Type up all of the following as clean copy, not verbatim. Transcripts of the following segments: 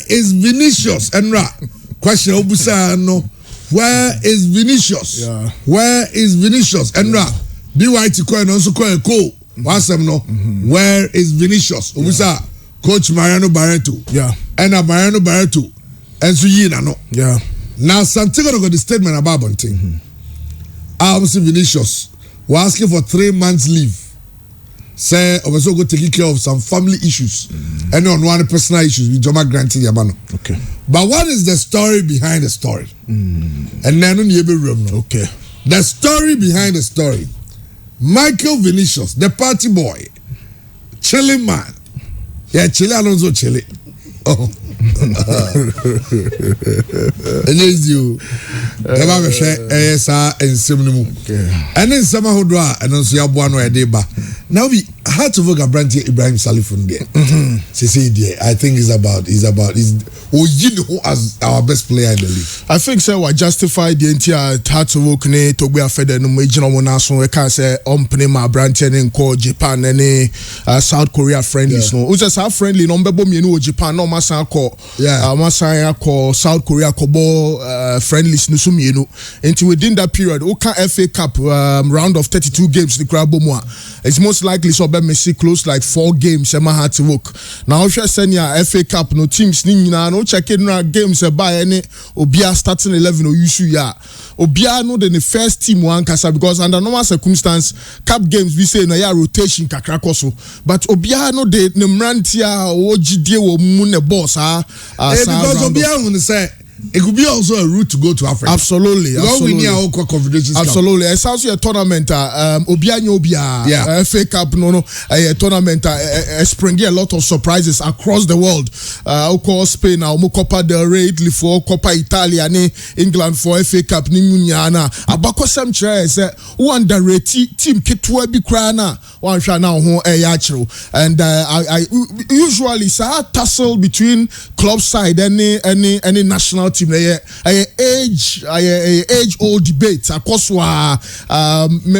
is Vinicius? Enra, question obusa no. Where is Vinicius? Yeah. Where is Vinicius? Enra, be white coin also call cool. Wasem no. Where is Vinicius? Obusa, Coach Mariano Barreto. Yeah. And Mariano Barreto. And so ye no. Yeah. Now Santiago got the statement about Bunting. Obviously Vinicius was asking for 3 months leave. Say also go taking care of some family issues and on one personal issues with Joma granted Yabano. Okay. But what is the story behind the story? And then on the okay. The story behind the story. Michael Vinicius, the party boy, chilling man. Yeah, chilling Alonso chilling. Oh. And is you ever share ASR and Simon. And then some who draw and also your one where they ba. Now we had to work a branch Ibrahim Salifun there. I think is about who as our best player in the league. I think so we justify the entire hard to work ne to be afraid no regional one so we can say ompene ma branch and call Japan and South Korea friendlies no. We just have friendly no bebo mienu Japan no masan call masan call South Korea kobo friendlies no so mienu. Until within that period Oka FA Cup round of 32 games the crab bomo. It's most likely so be Messi close like 4 games Emma had to work. Now if you send your FA Cup no teams ni na no check in games by any obia starting 11 or issue ya obia no the first team one kasa because under normal circumstance cup games we say no ya rotation kakra koso but obia no the mrantia ojidie wo mu ne boss because obia won say it could be also a route to go to Africa. Absolutely. We need our Confederations Cup. Absolutely. It's also a tournament. FA Cup a tournament. Spring a lot of surprises across the world. Spain, Copa del Rey, Italy for Copa Italia, England for FA Cup. Nimunyana. Abako Samche is one direct team Kitwe Bikrana. One shana ho and I usually say a tussle between club side and any national team age old debates akoswa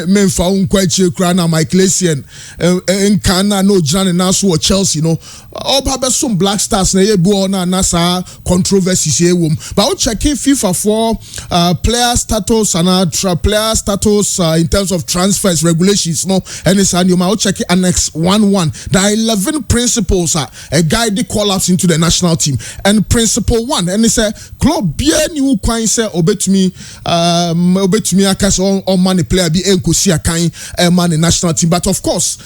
memfa unkwachi krana Michael Essien nkana no jana na so Chelsea no oba some Black Stars na ye bu na nasa controversies here but we check FIFA for player status and player status in terms of transfers regulations no and it's and you might check annex 11 the 11 principles a guide the call-ups into the national team and principle 1 and it's a club bien you kwan say obetumi akase on man player be enkosi akan man national team but of course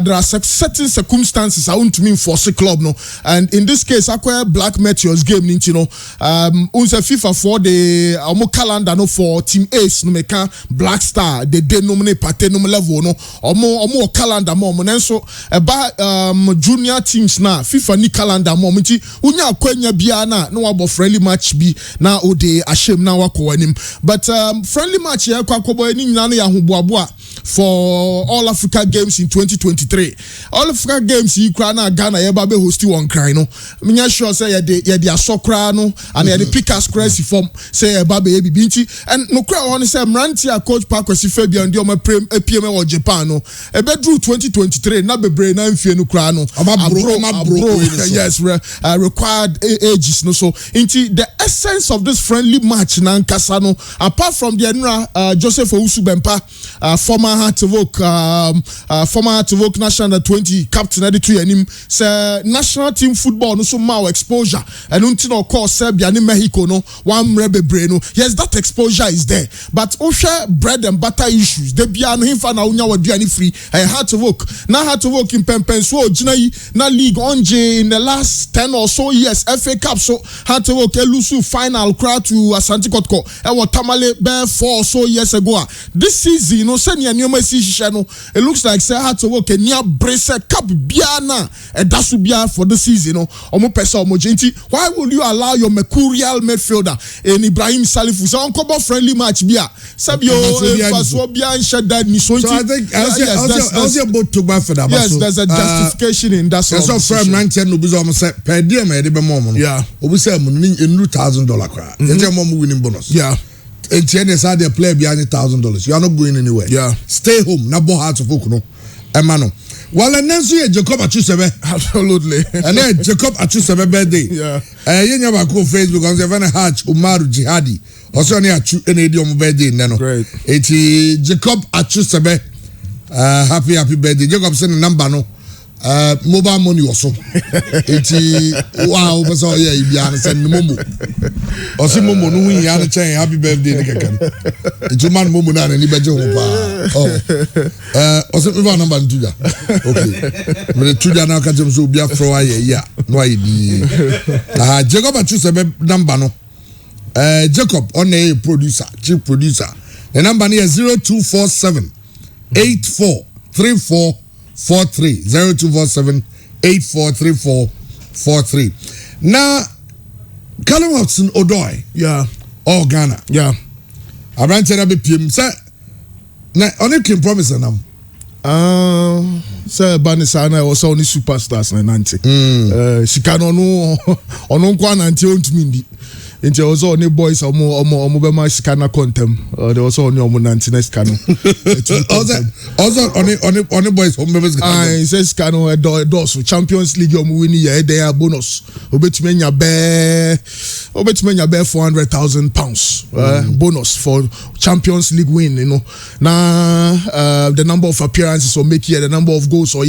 there are certain circumstances I want to mean for the club no and in this case acquire Black Meteors game you know unse FIFA for the calendar no for team Ace no meka Black Star the day nominate party no level no omo calendar mo so about junior teams na FIFA ni calendar mo nti unya akwanya bia na no abo friendly match bi na ode ashem na wako anim but friendly match ya kwa kobo ani nyina no ya hoboaboa for All Africa Games in 2023 All Africa Games yi kra na Ghana ye ba be host one cry no menya sure say ye de asokra no and ye de pickers crazy form say ye ba be bibi nti and no kra won say Mrantia coach Pakwesi Fabian de o ma PM o Japan no e be drew 2023 na bebre na mfie no kra no bro yes required ages no so nti the essence of this friendly match na nkasa no apart from the Joseph Owusu Bempa former Heartvoke national 20 captain editor anim say national team football no so ma exposure and until no course Serbia ni Mexico no one rebebre no yes that exposure is there but share bread and butter issues de bia no himfa na unya waduani free Heartvoke in Pempen so ginai na league onje in the last 10 or so years FA Cup so Heartvoke elusu final crowd to Asante Kotoko e watamale be 4 or so years ago this season no say nia nyoma si hihye no it looks like say Heartvoke nia brace cup bia na e dasu bia for the season no omo pesa omo genti why will you allow your mercurial midfielder in Ibrahim Salifu so on cover friendly match bia sabio faso bia nshe that ni so I think also about to buy for that yes there's a justification in that so from 19 no bizo omo say per diem e de be mo no yeah obi say mo ni $1,000 cra enti mo winning bonus yeah and TNS the player behind $1,000. You are not going anywhere. Yeah. Stay home. Na bo Heartvoke no. Emano. Wala nanso ye Jacob Achusebe. Absolutely. And then Jacob Achusebe birthday. Yeah. Yenya ba ko Facebook on Seven Hatch Umaru Jihadi. Also ne achu ene di omo birthday nno. Great. Eti Jacob Achusebe happy birthday. Jacob send number no. Mobile money also. Eti wow so yeah ibia send momo. Osi momo no win ya na chain happy birthday ne kakan. Eti man momo na ni beje ho pa. Osi me number ntuja. Okay. Me tuja na ka jem so bia fro aye ya. No aye di. Jacob Achusebe number no. Jacob on a producer, chief producer. The number is 0247 843443 0247 843443. Now, Callum Hudson-Odoi. Yeah. Oh, Ghana. Yeah. I ran to the PM. Sir, now, only can promise them. Sir Banisana was only superstars na 90. She can ono kwa 90 ontmindi. Into also only boys omo bema scanner contem. There was only omo 99 scanner. Also only boys home members. He says scanner doors Champions League omo win here there bonus. Obetimenya be 400,000 pounds bonus for Champions League win, you know. Now the number of appearances or make here, the number of goals or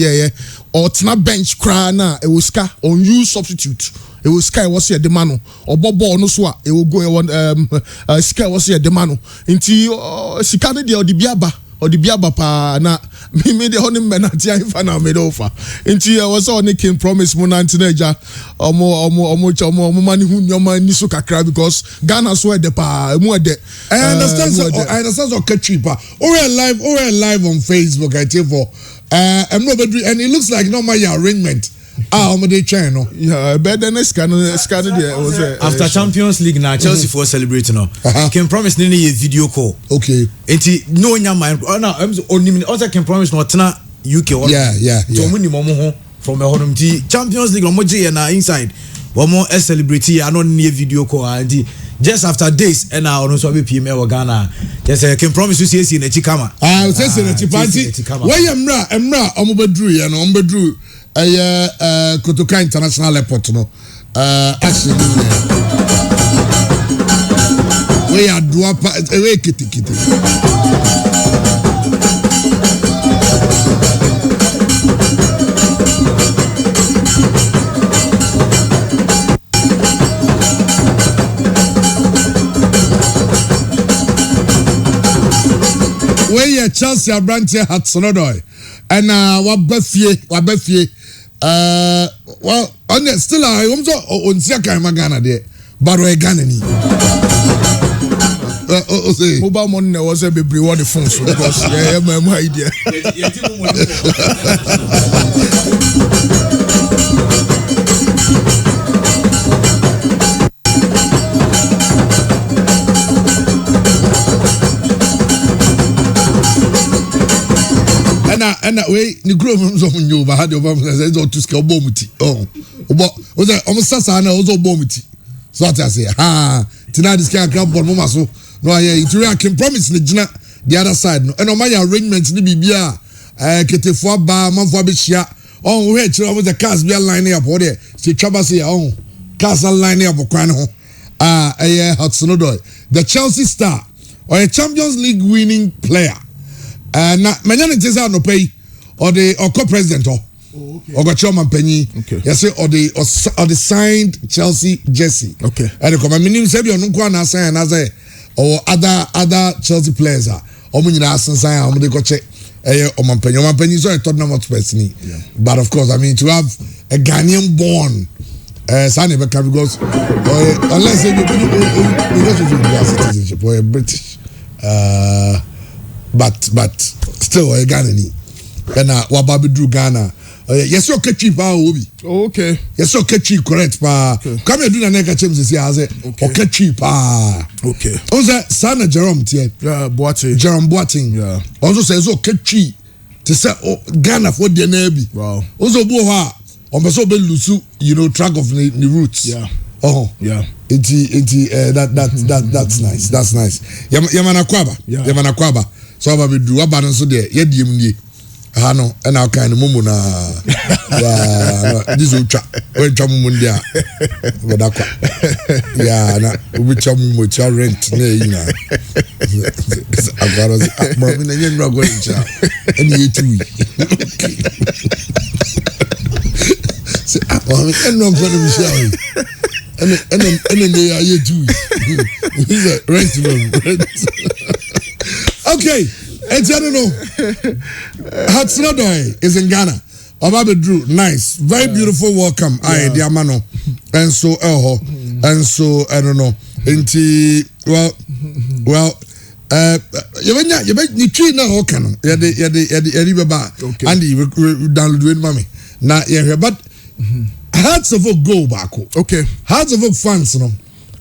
or tina bench cry na it was ska unused substitute. It was sky was here the mano or bobo no swa it will go sky was here the mano inti sikane dia odi biaba pa na me the honey men atia ifa na me offer inti was only king promise mo na ntineja omo mani hu nyoma ni so kakra because Ghana so the pa mu de I understand so cheaper or live on Facebook I tell for and it looks like normal arrangement. Omode channel. Yeah, better than scan there was after Champions League now Chelsea for celebrating now. Can promise any video call. Okay. Enti no nya mind. Now only also can promise not na UK one. Yeah. So many momo from a honum Champions League omoje na inside. One more celebrate I no need video call and just after days and now on so be PM or Ghana. Just can promise you see in a chikama. Say in a chipati. Why emra omobedru ya no ombedru Kotoka International Airport no actually we are duapa we kiti we are Chelsea Abrantia Hudson-Odoi and wabefie well, still I also on Siaka Magana there, but we're Ghanaian. Mobile money was a baby reward the phones because my idea. And that way, the group of you had your says to scale bomuti. Was that almost Sasana also bomuti? So I say, tonight this can't come for Mama. So no, I can promise the other side. And on my arrangements, the BBA, Ketefua Bar, Manfabishia, on which over the cars be lining up, or there, she troubles here, castle lining up, Crano, Hudson-Odoi, the Chelsea star, or a Champions League winning player. Na manyane tesa no pay or the co-president or chairman penny. Yes, or the signed Chelsea jersey. Okay. And the meaning say you no na sign as or other Chelsea players are. Omunyina sign am dey go check Oman penny so Tottenham person. But of course I mean to have a Ghanaian born sign because unless you citizenship or a British but still a Ghanaian. And wababi drew Ghana. Yes, you catch cheap, Obi. Okay. Yes, you catch cheap, correct, pa. Come here, do the neck James is here. Okay. Catch cheap, okay. Also, son of Jerome, Boateng. Jerome Boateng. Yeah. Also says, catch cheap to say, Ghana for the Navy. Wow. Also, Boha, on the so be lusu, track of the roots. Yeah. Oh, yeah. That's nice. That's nice. Yamana Kwaba. So I will do a balance there. no and our kind of mumu na this ultra when mumu ndia wadakwa na ubicha mumu cha rent ne yina agora mami na nyenwa go ncha eni yetu se mami eno go na bisha and they are yetu rent okay. And I don't know. Hatsnodoy is in Ghana. Obabe Drew, nice, very beautiful welcome. I Diamano, and so and so I don't know. Inti well. You treat now Okano. Yadi baba. Andy download with mommy. Now yeah, but Hearts of Oak go back. Okay. Hearts of Oak fans, no.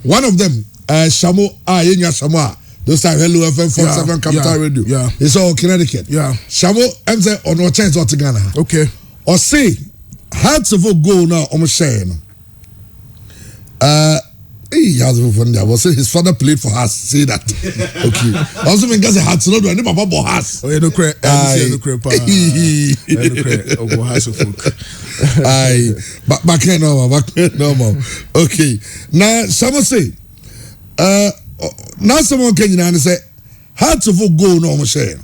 One of them, Shamo Yenya Shamoa. Those time Hello FM 47 Capital Radio. Yeah. It's all Connecticut. Yeah. Shamo MZ on no chance to Ghana. Okay. Or say Hearts of Oak go now almost saying. He has his father played for us. Say that. Okay. Also mean guys Hearts no do any papa bo has. Oh, you no credit. No credit. Aye. Back normal. Okay. Now someone say now someone can say Hearts of Oak go no share.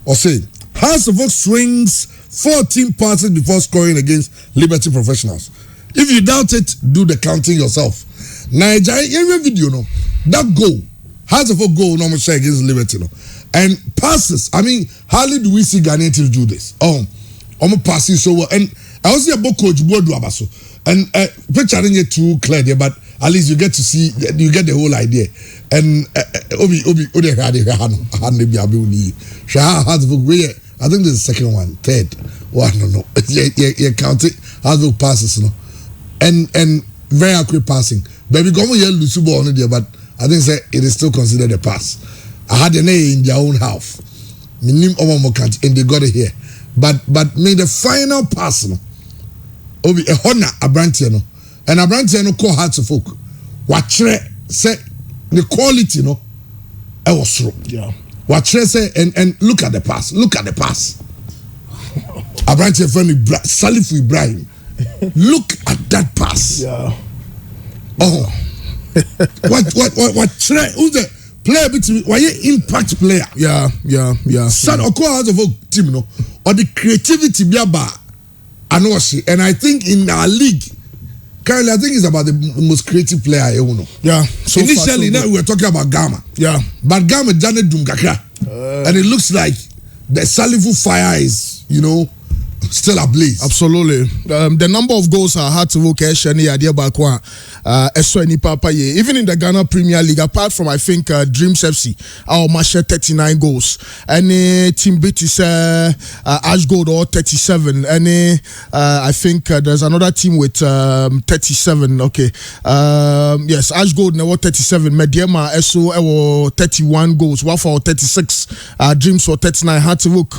Or say Hearts of Oak swings 14 passes before scoring against Liberty Professionals. If you doubt it, do the counting yourself. Nigeria every video no that goal Hearts of Oak go no share against Liberty no. And passes, I mean, hardly do we see Ghanaian teams do this. Passing so well. And I also see about Coach Bodu Abaso. And picture ain't too clear there, but at least you get to see, you get the whole idea. And I think this is the second one, third one, no. You count it, Hearts of Oak passes, no. And very accurate passing. Baby, go on, you lose ball on there, but I think it is still considered a pass. I had an A in their own half. And they got it here. But made the final pass, no. Obi a honor a branch, no. And a branch no call Hearts of Oak. What say the quality, no? I was through. Yeah. What say and look at the pass. Look at the pass. A branch friend Salif Ibrahim. Look at that pass. Yeah. Oh. What who's the player between why impact player? Yeah. Son of Hearts of Oak team, no, or the creativity biaba and I think in our league, currently I think it's about the most creative player I know. Yeah. So initially now we were talking about Gama. Yeah. But Gama Janet Dumgakra. And it looks like the Salifu fire is, still ablaze. Absolutely. The number of goals are hard to work any idea back one. Even in the Ghana Premier League, apart from I think Dreams FC, our match 39 goals. Any team beat is Ash Gold or 37. Any I think there's another team with 37. Okay. Yes, Ash Gold now 37. Mediema SO 31 goals. Wafa or 36. Dreams or 39. Hard to work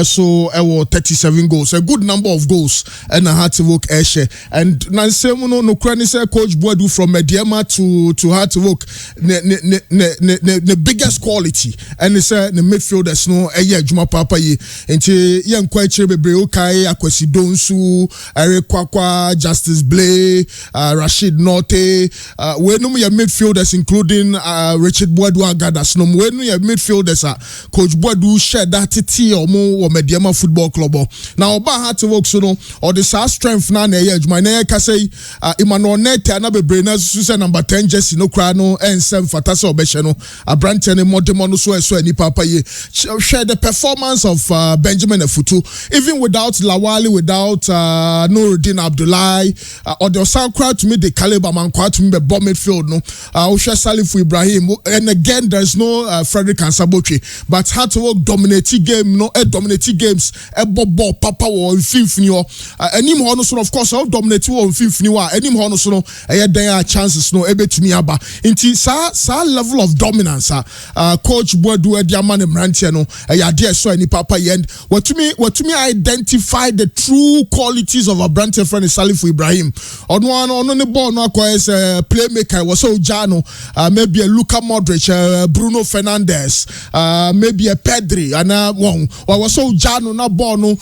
SO 37 goals, a good number of goals, and a Heart to Work Eshe. And Nansemuno no Kranise Coach Boadu from Mediema to Heart to Work, the biggest quality, and it's the midfielders no Juma Papa ye, and young quite Bebreo Kai, Akwesi Donsu, Eric Kwakwa, Justice Blay, Rashid Norte, when we have midfielders including Richard Boadu Agadas, no when we have midfielders, Coach Boadu shared that tea or more or Mediema Football Club. Now, about Heart to Work, so no, or the strength now, my name can say, Emmanuel Nete, another brainer, Susan number 10, Jesse no Crano, and Sam Fatasa Obeshano, a branch and a Montemono, so any papa ye share the performance of Benjamin Efutu, even without Lawali, without Nuruddin Abdullahi, or the sound crowd to me, the caliber man, quite to me, the bomb midfield, no, Usha Salif Ibrahim, and again, there's no Frederick Ansabotri, but Heart to Work dominating game, no, dominating games, a ball papa wo mfimfini ho anim ho no so of course of dominate wo mfimfini wa anim ho no so no there chances no ebetumi aba nti sa level of dominance coach Boadu Ediama ne mrantie no there so any papa end what to me identify the true qualities of a brand friend Salifu Ibrahim ono ne ball no akwa playmaker was so Jano maybe a Luka Modric Bruno Fernandes maybe a Pedri and one was so Jano na ball no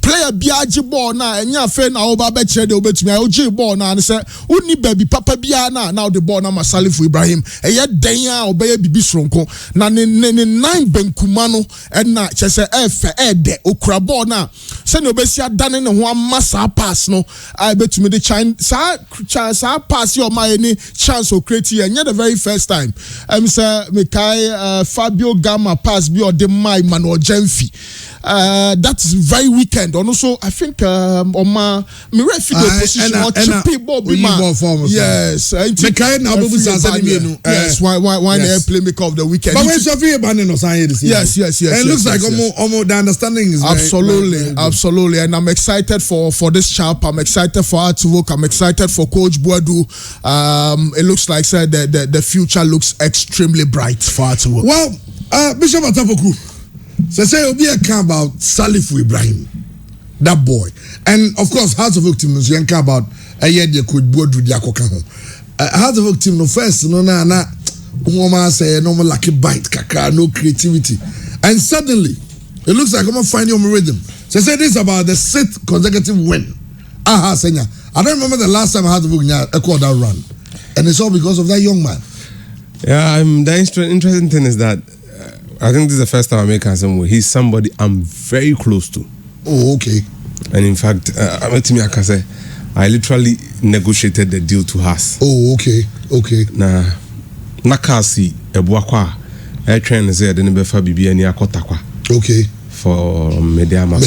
player biaji ball na enya fe na oba be chere de obetumi oji ball na and say uni baby papa bia na now the ball na Salifu Ibrahim den a obeye bibi sronko na ne nine benkuma no na chese de okura ball na se no obesi adane ne ho amasa pass no I betumi the chance pass your my any chance of create and the very first time say Mekai Fabio Gama pass bi or the my Manuel Jemfi that is very weekend and also I think on my referee position or chippy ball be yes Mekai na obu sansa ni no yes why playmaker of the weekend but when Sophie Bannon no sign this yes it looks like almost the understanding is absolutely and I'm excited for this chap. I'm excited for her to work. I'm excited for Coach Boadu. It looks like the future looks extremely bright for her to work. Well, Bishop Atapoku, say you'll be a car about Salifu Ibrahim, that boy, and of course Hearts of Oak team you can about a year they could Boadu diakoka home. Hearts of Oak team no first no woman say no more lucky bite kaka no creativity, and suddenly it looks like I'm gonna find your rhythm. So say this about the 6th consecutive win. Senya. I don't remember the last time I had to book that run. And it's all because of that young man. Yeah, the interesting thing is that I think this is the first time I make somewhere. He's somebody I'm very close to. Oh, okay. And in fact, I literally negotiated the deal to us. Oh, okay. Nakasi ebuakwa. I train to say I didn't befa bibi ani akotakwa. Okay. For Mediama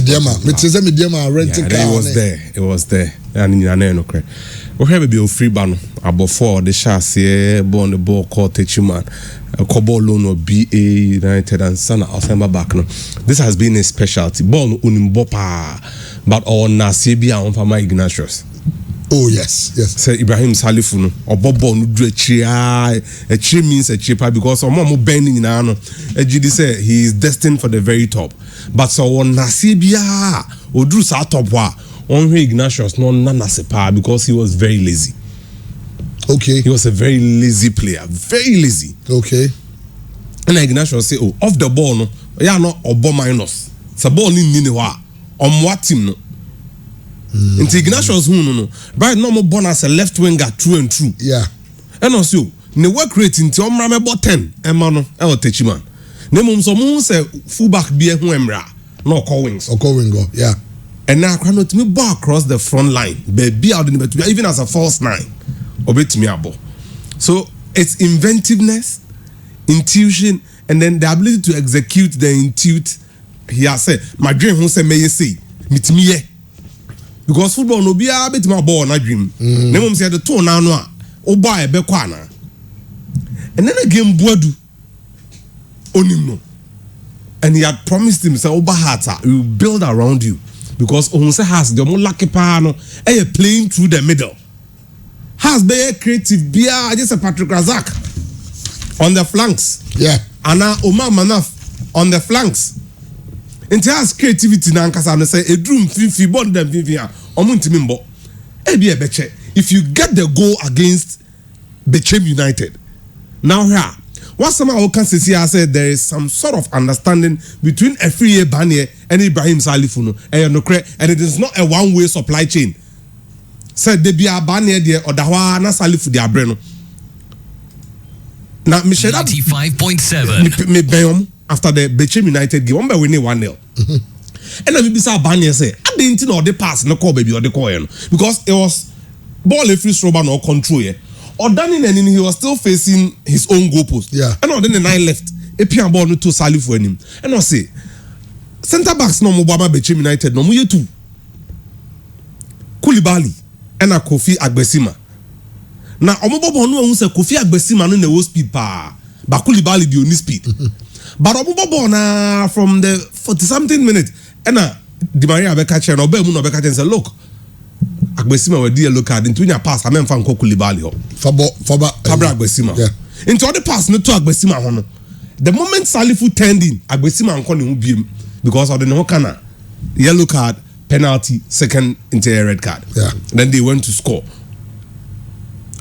renting car. It was there. And no credit. We have a free ban about 4 the chassis born the ball called Techiman, a Cobol loan or BA United and Sana Alfama back. This has been a specialty. Ball unimbopa, but on Nasibia on Fama Ignatius. Oh yes. Say Ibrahim Salifu or Bobo no do a tree means a cheaper because or more bending in ano. GD say he is destined for the very top. But so on Nasibia or Drew Satopwa on Ignatius no nanasepa because he was very lazy. Okay. He was a very lazy player, very lazy. Okay. And Ignatius say, oh, off the ball no, yeah no obo minus. It's a ball in wa on what team no. Into Ignatius no. Right now more born as a left winger true and true. Yeah. And also, ne work rate into omra about 10 emano e techiman. Ne mum so mun say fullback be hu emra no call wings. Or call winger, yeah. And now can not me ball across the front line. Be out in the even as a false 9. Obey me abo. So it's inventiveness, intuition, and then the ability to execute the intuit. He has said, my dream who say may you say, meet me. Because football no be a bit my ball na dream. Name say the two na no o buy be kwana. And then again Boadu onim no. And he had promised him say oba heart we will build around you because on say has the mo lucky pa no e playing through the middle. Has be creative bia just a Patrick Razak on the flanks. Yeah. Ana Omar Manaf on the flanks. It has creativity na nkasa no say edrum fifi bond them fifi a omuntimi mbo e be beche if you get the goal against Bechem United now here what somehow can see I said there is some sort of understanding between Efriye Banier and Ibrahim Salifu no and it is not a one-way supply chain said they be a Banier there or Dawa na Salifu dia breno na Michelle 95.7 me bayom after the Bechem United game, we winning 1-0. And then we be Banya say, I didn't know the pass no call baby or the coin because it was ball a free throw no control here. Or Danny and he was still facing his own goal post. Yeah. And then the 9 left. A pian ball no to Salif for him. And I say, centre backs no Mobama Bechem United no muye too. Koulibaly and a Kofi Agbesima. Now Omobobo no say Kofi Agbesima no the speed pa, but Koulibaly the only speed. But Omobobo na from the 40-something minutes, and Di Maria be catch no be mu no be catch say look Agbesima we di yellow card into nya pass amen fa nko Koulibaly ho Fabra Agbesima into all the pass no to Agbesima ho no the moment Salifu turned in Agbesima nko ne hu biem because of the no kana yellow card penalty second into a red card then they went to score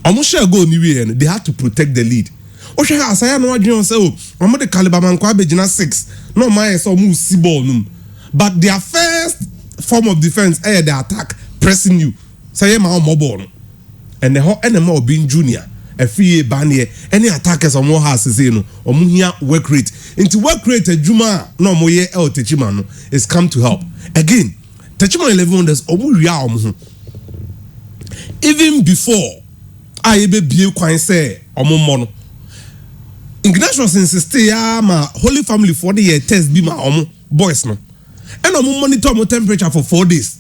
almost share goal ni we they had to protect the lead o hwe asaya no adwen say o omo de Caliber man kwa begina 6 no my so move see ball num but their first form of defense the attack pressing you say ma omo ball and the whole enemy of being junior a free ban any attackers on more has say no omo hia work rate into work rate adwuma no omo ye el Techima no is come to help again Techima 11 wonders omo wia omo even before I be kwan say omo mo no Ignatius insist ma Holy Family for the year test be ma omo boys no and omo monitor mo temperature for 4 days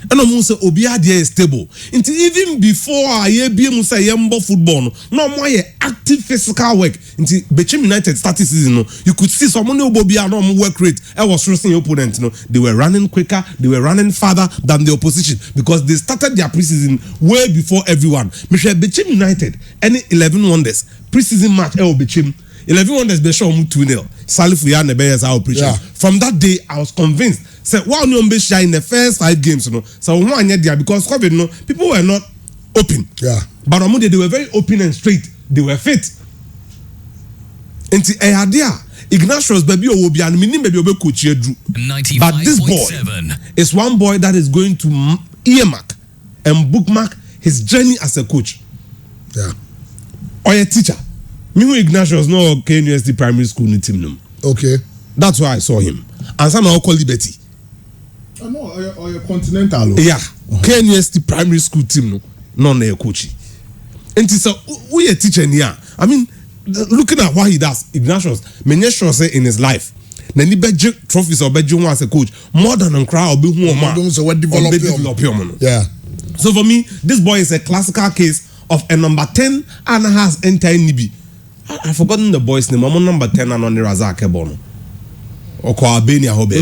and omo say obi ade is stable until even before I be mu say yembo football no more active physical work until Bechem United started season no you could see some no obi no work rate I was stressing opponent no they were running quicker they were running farther than the opposition because they started their preseason way before everyone Michelle Bechem United any 11 wonders preseason match Bechem 11 wonders be show 2-0 Salifu ya ne be yes operation from that day I was convinced say wow no be shy in the first 5 games no so who anya there because COVID no people were not open but they were very open and straight they were fit enti ehadia Ignatius baby o obi an minim baby obe coach edu but this boy is one boy that is going to earmark and bookmark his journey as a coach or a teacher me who Ignatius no KNUST primary school ni team no okay that's why I saw him and some call Liberty no or a Continental KNUST primary school team no na coach and so we a teacher here I mean looking at what he does Ignatius many sure say in his life na ni beje trophies or beje one as a coach more than on crowd obi hu o ma so what develop him so for me this boy is a classical case of a number 10 and has entire nibi I've forgotten the boy's name. I'm on number 10 and on the Razak Ebono. Or Albania Hobe.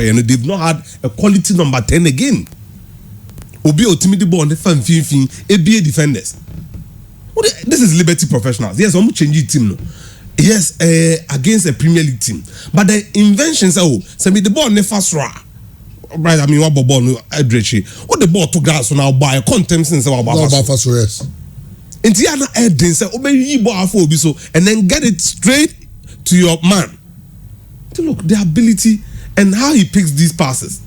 And they've not had a quality number 10 again. Obi Otimidi Bo on the fan fin ABA defenders. This is Liberty professionals. Yes, I'm changing team. No. Yes, against a Premier League team. But the inventions say me the ball never sra. Right, I mean what ball no Edrechi. What the ball to grass now by contempt since about yes. Intiana Edin say obey yi ball afọ obi so and then get it straight to your man. To look the ability and how he picks these passes.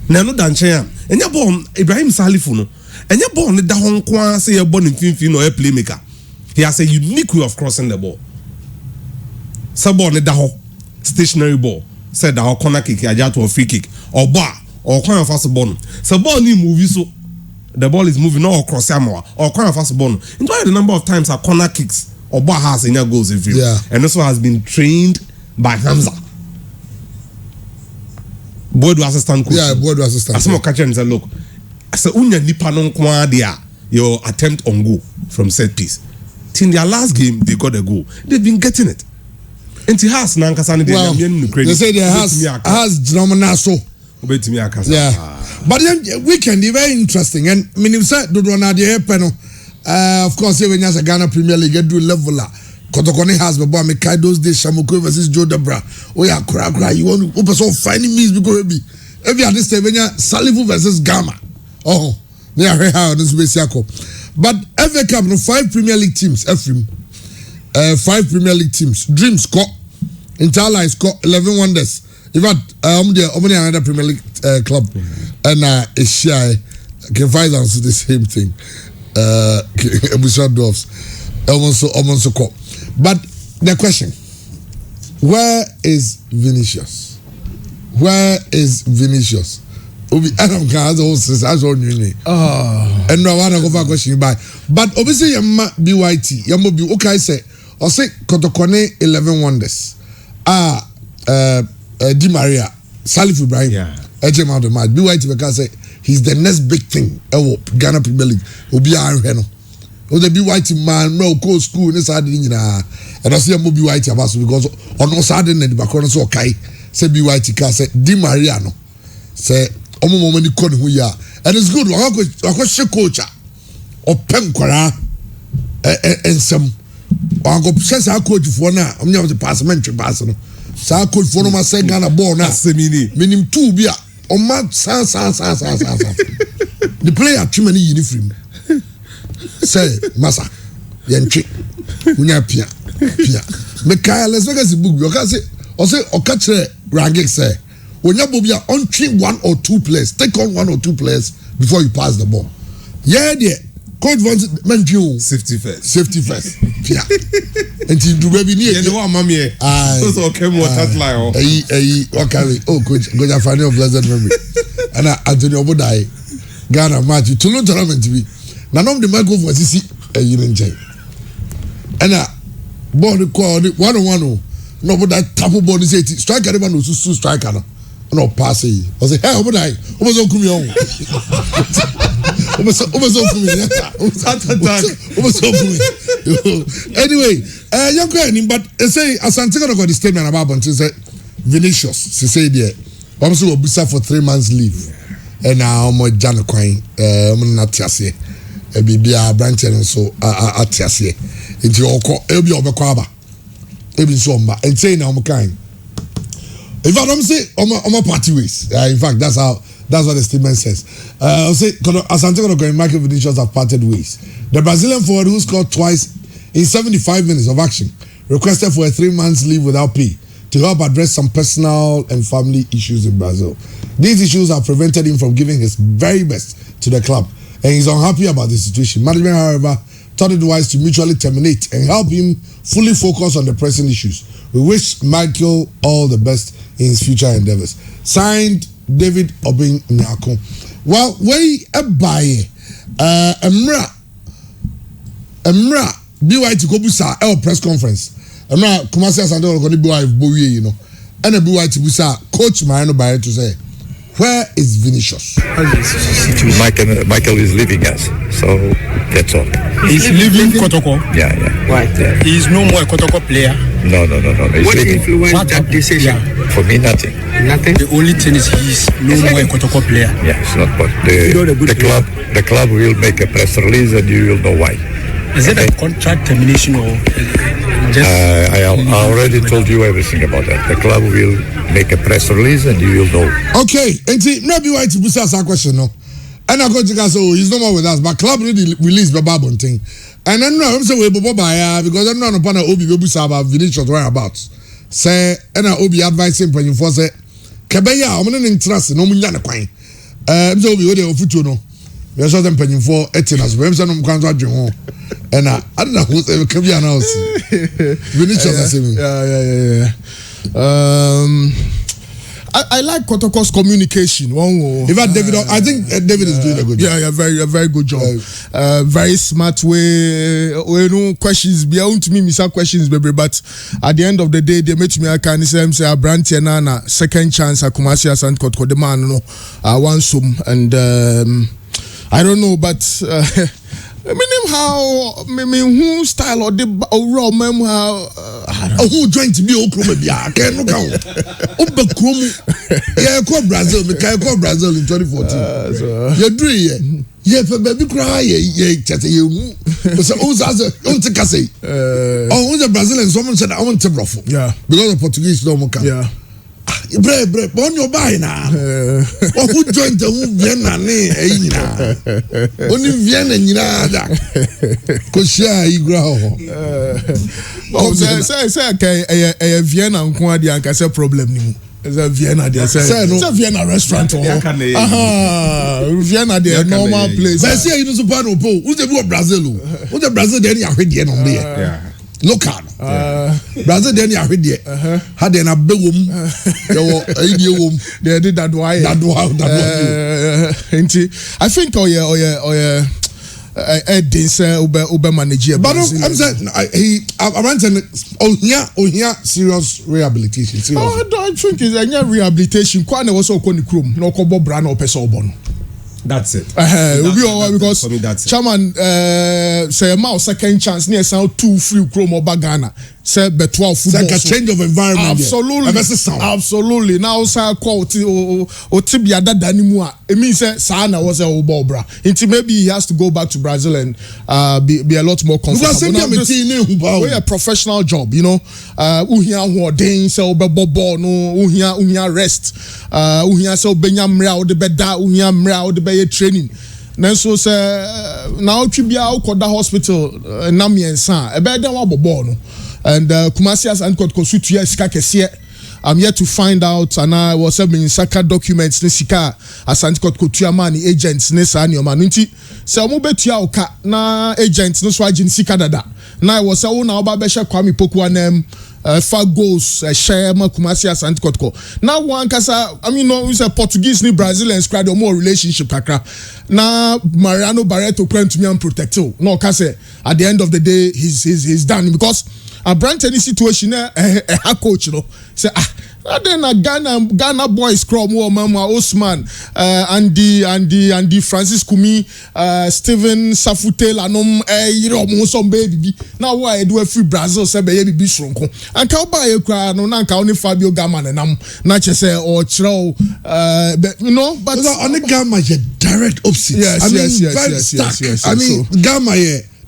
Na no dan chen am. Enya ball Ibrahim Salifu no. Enya ball ne da ho nko say e ball in finfin no a playmaker. He has a unique way of crossing the ball. Sa ball ne da ho stationary ball. Said da ho corner kick aja to a free kick or bar or corner fast ball. Sa ball ni move so the ball is moving or cross or corner fast ball. Enjoy the number of times our corner kicks or bar has in your goals every and also has been trained by Hamza. Board assistant coach. Board assistant. As someone catch and say, look, as a unya nipa non kwa dia your attempt on goal from set piece. In their last game, they got a goal. They've been getting it. And it has nankasani they say they has Dromanaso. Yeah, but then weekend is very interesting and meaning say do na the panel. Of course, when you a Ghana Premier League, you do level la. Kotokone has before me kai those days Shamoko versus Joe Debra. Oh yeah, cry. You want to so finding means because every at this time when you Salifu versus Gamma. Oh, they are very high on this base. But FA Cup, no 5 Premier League teams. 5 Premier League teams. Dreams got Interla is got 11 wonders. In fact, another Premier League club, and Asia can find out the same thing. Dwarfs, almost call. But the question: where is Vinicius? Where is Vinicius? Obi Adam can has also as on you. And no one go back question by. But obviously, you BYT, you be okay. Say or say Kotokone 11 wonders. Di Maria, Salif Ibrahim, Ejem out of match. BYT because say he's the next big thing. Ghana Premier League. Obi Areno. O the BYT man, no co school. Ne side ni na. And I see a BYT about because on no side in the background so okay. Say BYT can say Di Maria no. Say omo mani kon hu ya. And it's good. Wako coach or pen kwara and some wako says our coach for now. I'm not the passmentary person. So I coach for no my say Ghana ball now. Minim 2 bia. On my san. The player too many uniform. Say massa. Yenchi. Unya pia. Mekaya let's make us a book. You can say or catch Rangek say. When you bobia on treat 1 or 2 players, take on 1 or 2 players before you pass the ball. Yeah, coach wants mention safety first. Yeah. Until you baby near. Yeah, the one mommy. Those okay more that line. Okay. Oh, coach, go to find your pleasant memory. And Antonio Bodai, Ghana match to no tournament to be. None of the microphone was see a union chain. And ball the call 1-on-1. No, but that tapu ball is 80. Striker, everyone was so striker. No pass it. I say, hey, Bodai, what's on coming on? Anyway, young guy, but say Asante got the statement about Bonte say Vinicius. She say there, I'm so obisa for 3 months leave, and now I'm Jana Coin. I'm not tiase. Bibia branch and so atiase. Into your call, Elbi Obekwaba. Elbi Somba, and say now I'm kind. In fact, I'm say on my party ways. In fact, that's what the statement says. I'll say Asante and Michael Vinicius have parted ways. The Brazilian forward who scored twice in 75 minutes of action requested for a 3 months leave without pay to help address some personal and family issues in Brazil. These issues have prevented him from giving his very best to the club, and he's unhappy about the situation. Management, however, thought it wise to mutually terminate and help him fully focus on the pressing issues. We wish Michael all the best in his future endeavors. Signed, David Obin Nyako. Well, we buy Emra BY to Kobusa our press conference. Emra Kumasi Asante going to be wife Bowie, you know. And a BY to Busa coach Mariano Barre to say, where is Vinicius? Michael is leaving us, so that's all. He's leaving Kotoko? Yeah. Why? Yeah. He is no more a Kotoko player? No. He's what leaving. influenced that decision? Yeah. For me, nothing. The only thing is he's no more a Kotoko player. Yeah, it's not. But the club will make a press release, and you will know why. Is it a contract termination or just? I already told you everything about that. The club will make a press release, and you will know. Okay, and see, maybe why to ask a question, no? And I go to say, oh, he's no more with us, but club really released the Babon thing. And then I'm saying, because I'm not upon Obi Busa about Vinicius whereabouts. Say, and I Obi advising for you for say, Kabeya, I'm not interested, no Munyana Quine. I'm so be the future, no. We are them penny for 18 as well. I'm going to home. And I don't know who's ever can be announced. Vinicius, I like Kotoko's communication. In fact, David, I think David is doing a good job. Yeah, very good job. Very smart way. No questions beyond me, Mr. Questions, baby. But at the end of the day, they made me a kind of say, a brand Tiana, second chance, a Kumasi Asante Kotoko, the man, no, one sum. And I don't know, but who style or the raw mem how who joined to be Oklahoma? I can't look out. Yeah, call Brazil. Me can call Brazil in 2014. You're doing yeah, for baby cry. Yeah, just you. But who's say? Oh, who's the Brazilian? Someone said I want to ruffle. Yeah, because the Portuguese don't come. Yeah. Bre, on your buy now. Or who joined the Vienna? Only Vienna, you know, Koshia, you grow. Oh, say, okay, Vienna and Quadia can say problem. It's a Vienna, they say, it's a Vienna restaurant. Vienna, they are normal place. I say, you know, Supano, who's the Brazil? Who's the Brazil? Then you are ready on there. Local. Brazil then you heard there. Had an abdom. They did that why. I think Eddie say Uber manager. But I'm saying I ran serious rehabilitation. I don't think it's a rehabilitation. Kwane was also Koni Krum. No Kobo Brand or Pesobon. That's it. Because for me, that's Chairman say a second chance near sound 2 free chrome or bagana. say beto football. Like a change of environment. Absolutely. Now say call Otibia dada mu a it means say sa na was a ball bra. Maybe he has to go back to Brazil and be a lot more comfortable. We a professional job, you know. Uhia ho den say obebo ball no uhia rest. Uhia say obenya mra o de beda uhia mra o de be training. Nanso say na otwibia ukoda hospital na miensa e be den wa bobo no. And Kumasi as Ankot Kosutu sika kese. I'm yet to find out, and I was having Saka documents ne sika as Ankot Kotuama ni agents ne sa ni man nti se omo betua oka na agents no so agent sika dada na I was say na oba be hye Kwame Poku anem fa goals share ma Kumasi as Ankot ko na one kasa I mean no we say Portuguese ni Brazilian squad more relationship kakra na Mariano Barreto plan to me and protect no kase at the end of the day he's done because a branch any situation a coach you know say then a Ghana boys scrum mama Osman Andy Francis Kumi Steven Safute lanom you know some baby now why do a free Brazil say baby be sronko and ka buy e kra no na nka only Fabio Gama nam na che say or chiro you know but on the Gama direct opposite yes. I mean Gama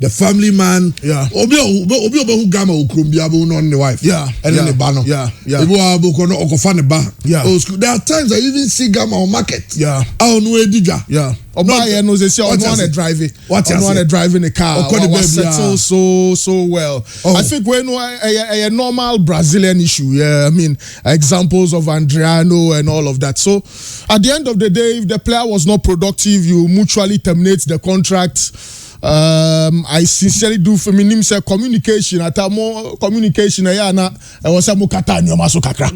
the family man, obi who Gama ukrumbia bu no the wife, and then the bano, ibu abu kono okofane ba, there are times I even see Gama on market, no edija, Oba no they say on driving, driving a car, settle so well. I think when a normal Brazilian issue, I mean examples of Adriano and all of that. So at the end of the day, if the player was not productive, you mutually terminate the contract. I sincerely do for me name say communication at more communication I was a mukata and maso kakra.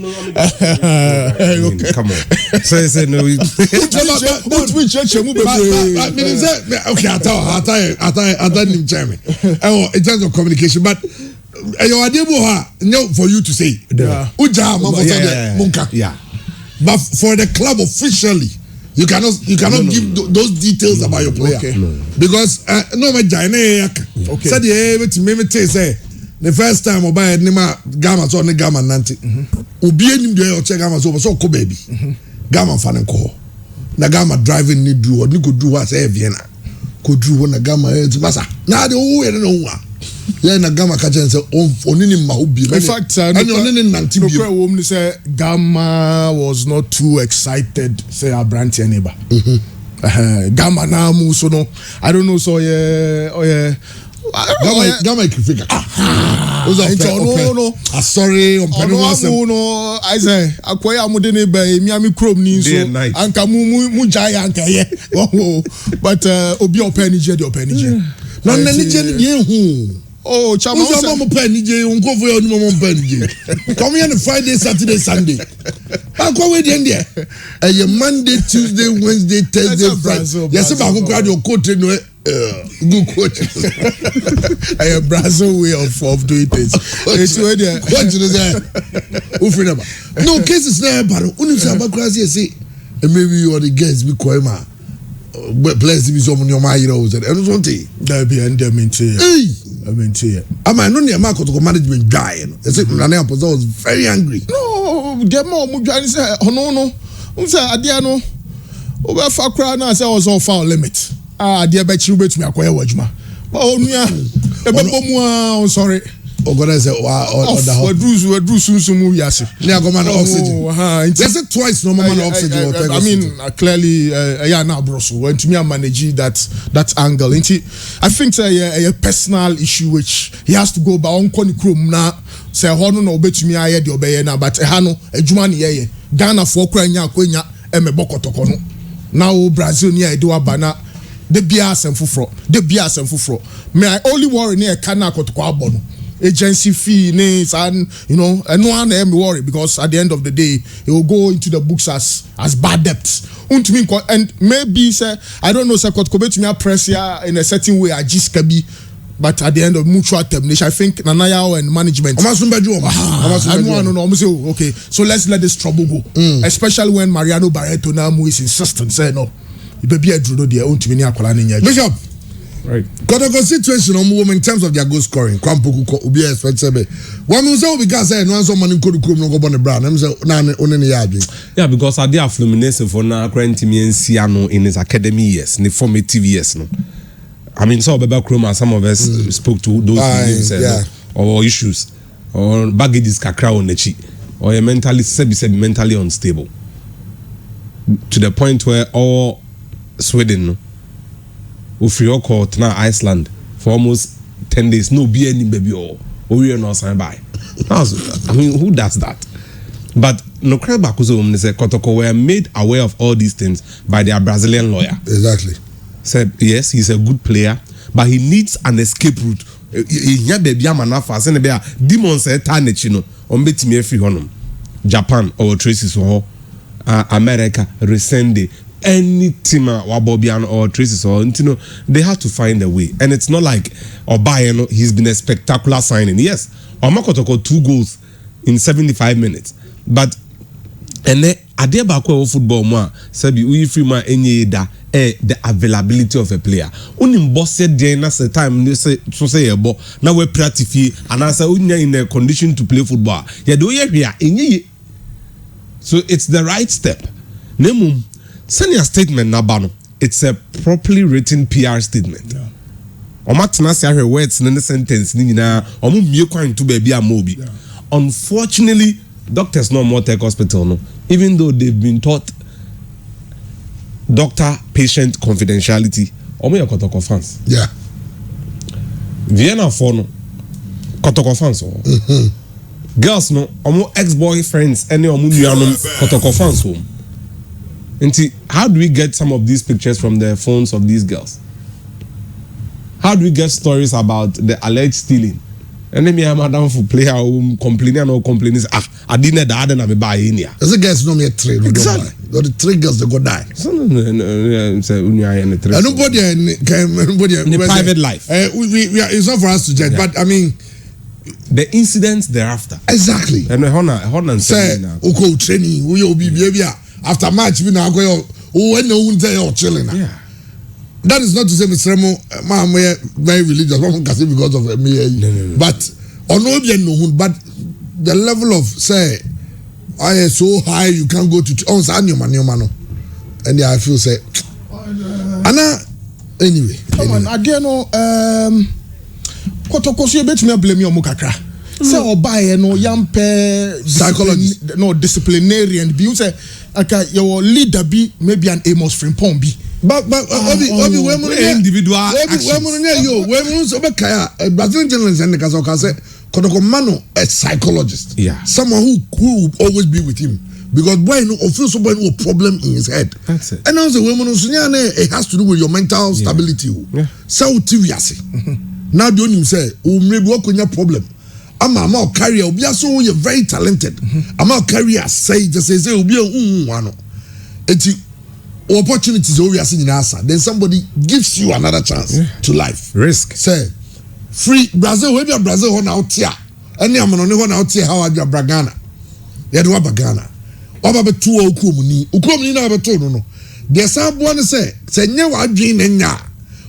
Come on. Say no. Okay, I don't German. In terms of communication, but your idea for you to say but for the club officially you cannot give those details about your player because no me jine said the say the first time oba nima Gama so ne Gama nanti obi enim de o che Gama so ko baby Gama fa ne ko na Gama driving ni do or ni go do what say Vienna ko do na Gama ti basa na de wo no wa yeah na Gama ka chen say onini ma obi in fact onini nanti bi no say Gama was not too excited say Abranti neighbor Gama na mu so no I don't know so Gama ikifika sorry on no I say akoya amude ne ba Miami Chrome ni so anka mu jaya anka ye but obi openije de openije no nanije ni hu oh chama mo penije unko fo yo ni mo penije come here on Friday Saturday Sunday akwa we dey there Monday Tuesday Wednesday Thursday Friday yes ba ko crowd your coach no good coach a Brazil way of doing things it's where they what you say who free number no cases na but unu say abakrasi say maybe you are the guests be koima bless be some your my heroes and something that be end them into I mean no near market to management guy is it Nana was very angry no get more mujani say no say adia no over fa kra na say was on foul limit adia be chiru betumi akoye wajuma but onua ebebomu sorry Ogona say we do sunsumu yase near command oxygen yes it twice no man oxygen I mean clearly now broso when to me manage that angle I think a personal issue which he has to go by on koni krom na say hono no obetumi aye de obeye na but ha no adwuma ne ye Ghana for kra nya akonya emebokotoko no now Brazil ni e do abana de bia asem fufro me I only worry near kana kotoko abono agency fee names and you know and no one am worry because at the end of the day it will go into the books as bad debts and maybe say I don't know say Kotkobe to me press here in a certain way I just can be but at the end of mutual termination I think Nanaya and management okay so let's let this trouble go especially when Mariano Barreto now is insistent say no you be a drudo there own to me Bishop Right. Kotoko situation on women in terms of their goal scoring. Kwampoku will be expected. One will say because I know someone could come no go on the brand. I'm saying Yeah, because I did have Fluminense for now. Currently, Ciano in his academy years, in the formative years. No, I mean, so Baba Kroma, some of us spoke to those things, or issues, or baggages kakra on the cheek, or a mentally mentally unstable, to the point where all Sweden. Ufrioko to now Iceland for almost 10 days. No be any baby or we are not signed by. I mean, who does that? But no crab Bakuzo said Kotoko were made aware of all these things by their Brazilian lawyer. Exactly. Said yes, he's a good player, but he needs an escape route. Demon said Tanechino on betimi free honum. Japan or Tracy Soho, America, Resende. Any team Wabobian or Tracy or they have to find a way, and it's not like Obayano. He's been a spectacular signing. Yes, Omakotoko 2 goals in 75 minutes, but and then Adebako football ma sabi we free ma enye da the availability of a player. Unim boss said the time they say so say ebo na we practice and I say unya in a condition to play football. Yeah, do you here enye. So it's the right step. Nemum. Send your statement Nabano. It's a properly written PR statement. Omatna say her words in the sentence nina omu miekwan to baby amobi. Unfortunately, doctors no more take hospital no, even though they've been taught doctor-patient confidentiality. Omu ya Kotoko fans. Yeah. Vienna for no Kotoko fans. Girls no omu ex-boyfriends any omu nuanom Kotoko fans home. How do we get some of these pictures from the phones of these girls? How do we get stories about the alleged stealing? And then me am madam for player complaining or complaining. I didn't die and I'm buy in here. As a guys no me trade. Exactly. The 3 girls they go die. Nobody in the private life. It's not for us to judge, but I mean the incidents thereafter. Exactly. And Honor say Uko training, we will be behavior. After match, we now go. When no one say you're chilling. Yeah. That is not to say Mr. Remo, I'm very religious. One can say because of me. No. But or no, but the level of say, I am so high you can't go to on Sanyo. And yeah, I feel say, Anna. Anyway. Come on, again, no. Kotoko so you bet me blame you Mukakra. Say Obaye no yampe psychologist no disciplinarian be you say okay your leader be maybe an Amos Frimpong be but obi we mo individual actions we mo so be kaya Brazilian journalist and ka say Kotoko Mano a psychologist, someone who always be with him because boy no feel so boy no problem in his head. That's it. And now say we mo so it has to do with your mental stability. So tiwiase now the only say o maybe what konya problem. I'm a career, so you're very talented. I'm a career, say, just say, will be a one. It's opportunities we are seeing in answer. Then somebody gives you another chance to life. Risk. Say, free Brazil, where you Brazil on out here. And I'm on out here, how are you, Bragana? You do Bragana. What about 2 Ukumuni? Ukumuni never told no. There's someone say, never dream and ya.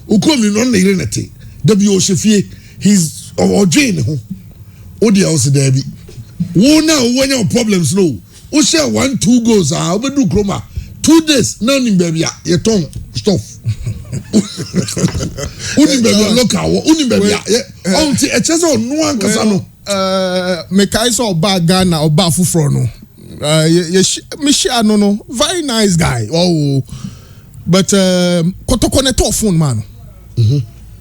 Ukumuni on the unity. W. Shefie, he's or Jane. Odi also there be. Wo now when your problems no. We share 1-2 goals. We do chroma. 2 days. No ni baby. Your tongue stuff. Uni baby local. Uni baby. Auntie, a chance on no one kasano. Me kaisa oba Ghana oba fufro no. Michelle no. Very nice guy. Oh, but Kotoko neto phone man.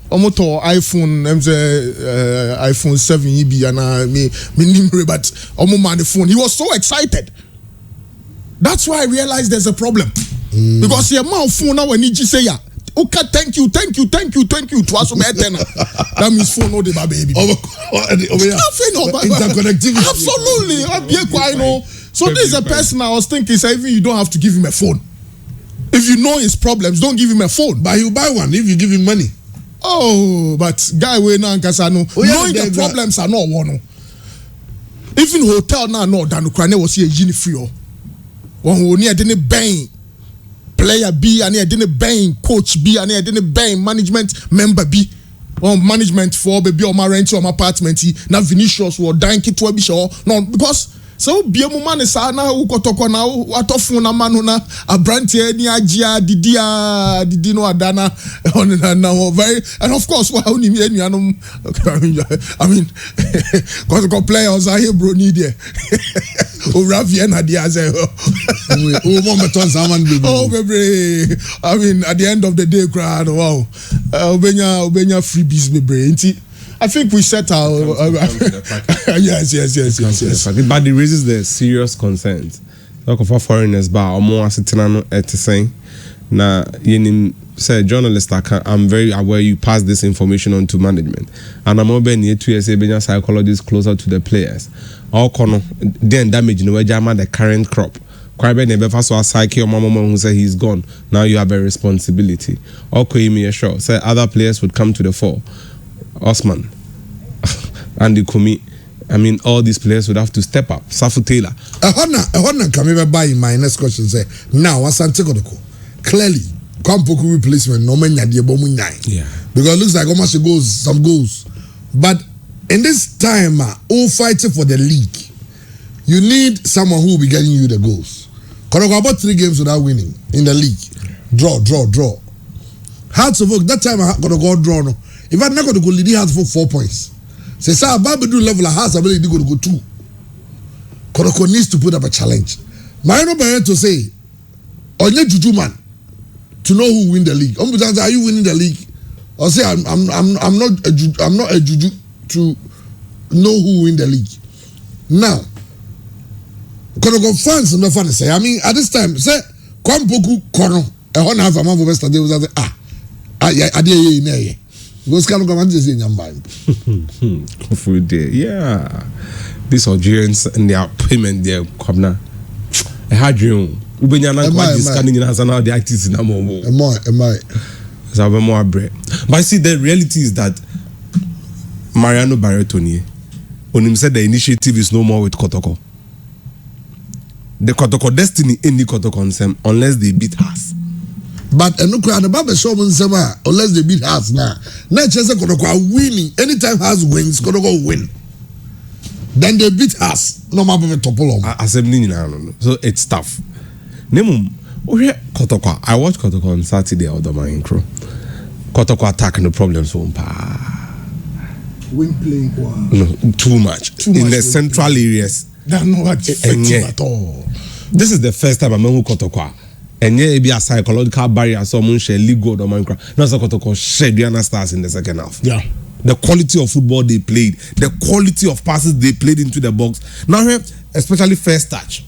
Omoto iPhone iPhone 7 EB and me nimre but omo man the phone. He was so excited. That's why I realized there's a problem. Because your mouth phone now when he say ya. Okay, thank you. To us that means phone no the baby. Interconnectivity. Absolutely. So this is a person I was thinking say even you don't have to give him a phone. If you know his problems, don't give him a phone. But you buy one if you give him money. Oh, but guy we now Nkasano knowing the problems are not one. Even hotel now no than Ukraine was here genie free. One who near didn't bang. player B and he didn't bang coach B and he didn't bang management member B. Or management for baby or my rent or my apartment. Now Vinicius or Danky to a show. No, because so be a man is now who got to now what of na manuna a branch any idea didino adana on now very and of course what only me I mean because the players are here bro need there oh Raviana Diaz oh baby I mean at the end of the day crowd wow Obenya freebies baby I think we set our yes. But it raises the serious concerns. Like of foreigners, but almost saying na yenim say journalist I'm very aware you pass this information on to management, and I'm over near 2 years being psychologists closer to the players. All corner then damage no jama the current crop. Quite never first was psyche or mama who say he's gone. Now you have a responsibility. Okay, me sure. Say other players would come to the fore. Osman and the Kumi, I mean, all these players would have to step up. Safu Taylor. A Honda can ever buy my next question. Say now, what's Santiago? Clearly, Kwampoku replacement, no man, yeah, because it looks like almost some goals. But in this time, all fighting for the league, you need someone who will be getting you the goals. Kodoko about 3 games without winning in the league. Draw. Hearts of Oak, that time I got to go draw. No. If I not going to go lead Hearts for 4 points. Say, sir, Babedu level of Hearts ability to go 2. Kodoko needs to put up a challenge. Mariano Barreto say, only Juju man to know who win the league. Are you winning the league? Or say I'm not a Juju to know who win the league. Now, Kodoko fans no fun say. I mean, at this time, say Kwampoku Kono, a one half a month for yesterday was I did because kind of government is in your mind. Yeah, these Algerians and their payment there come now. I had you. Scanning as an the actors in a moment. Am I? So more bread. But see, the reality is that Mariano Barreto, when he said the initiative is no more with Kotoko. The Kotoko destiny in the Kotoko unless they beat us. But and look at the Baba Showman Sama, unless they beat us now. Not just a Kotoko winning. Anytime us wins, Kotoko win. Then they beat us. No matter what topolo. Assembly so it's tough. Nemum, Kotoko. I watched Kotoko on Saturday or the Main Crew. Kotoko attacking the problems home. Win playing no, too much in the central areas. They're not effective at all. This is the first time I'm in Kotoko. And yeah, be a psychological barrier. Someone share league goal or Minecraft. Now, Kotoko share Diana Stars in the second half. Yeah. The quality of football they played, the quality of passes they played into the box. Now, especially first touch,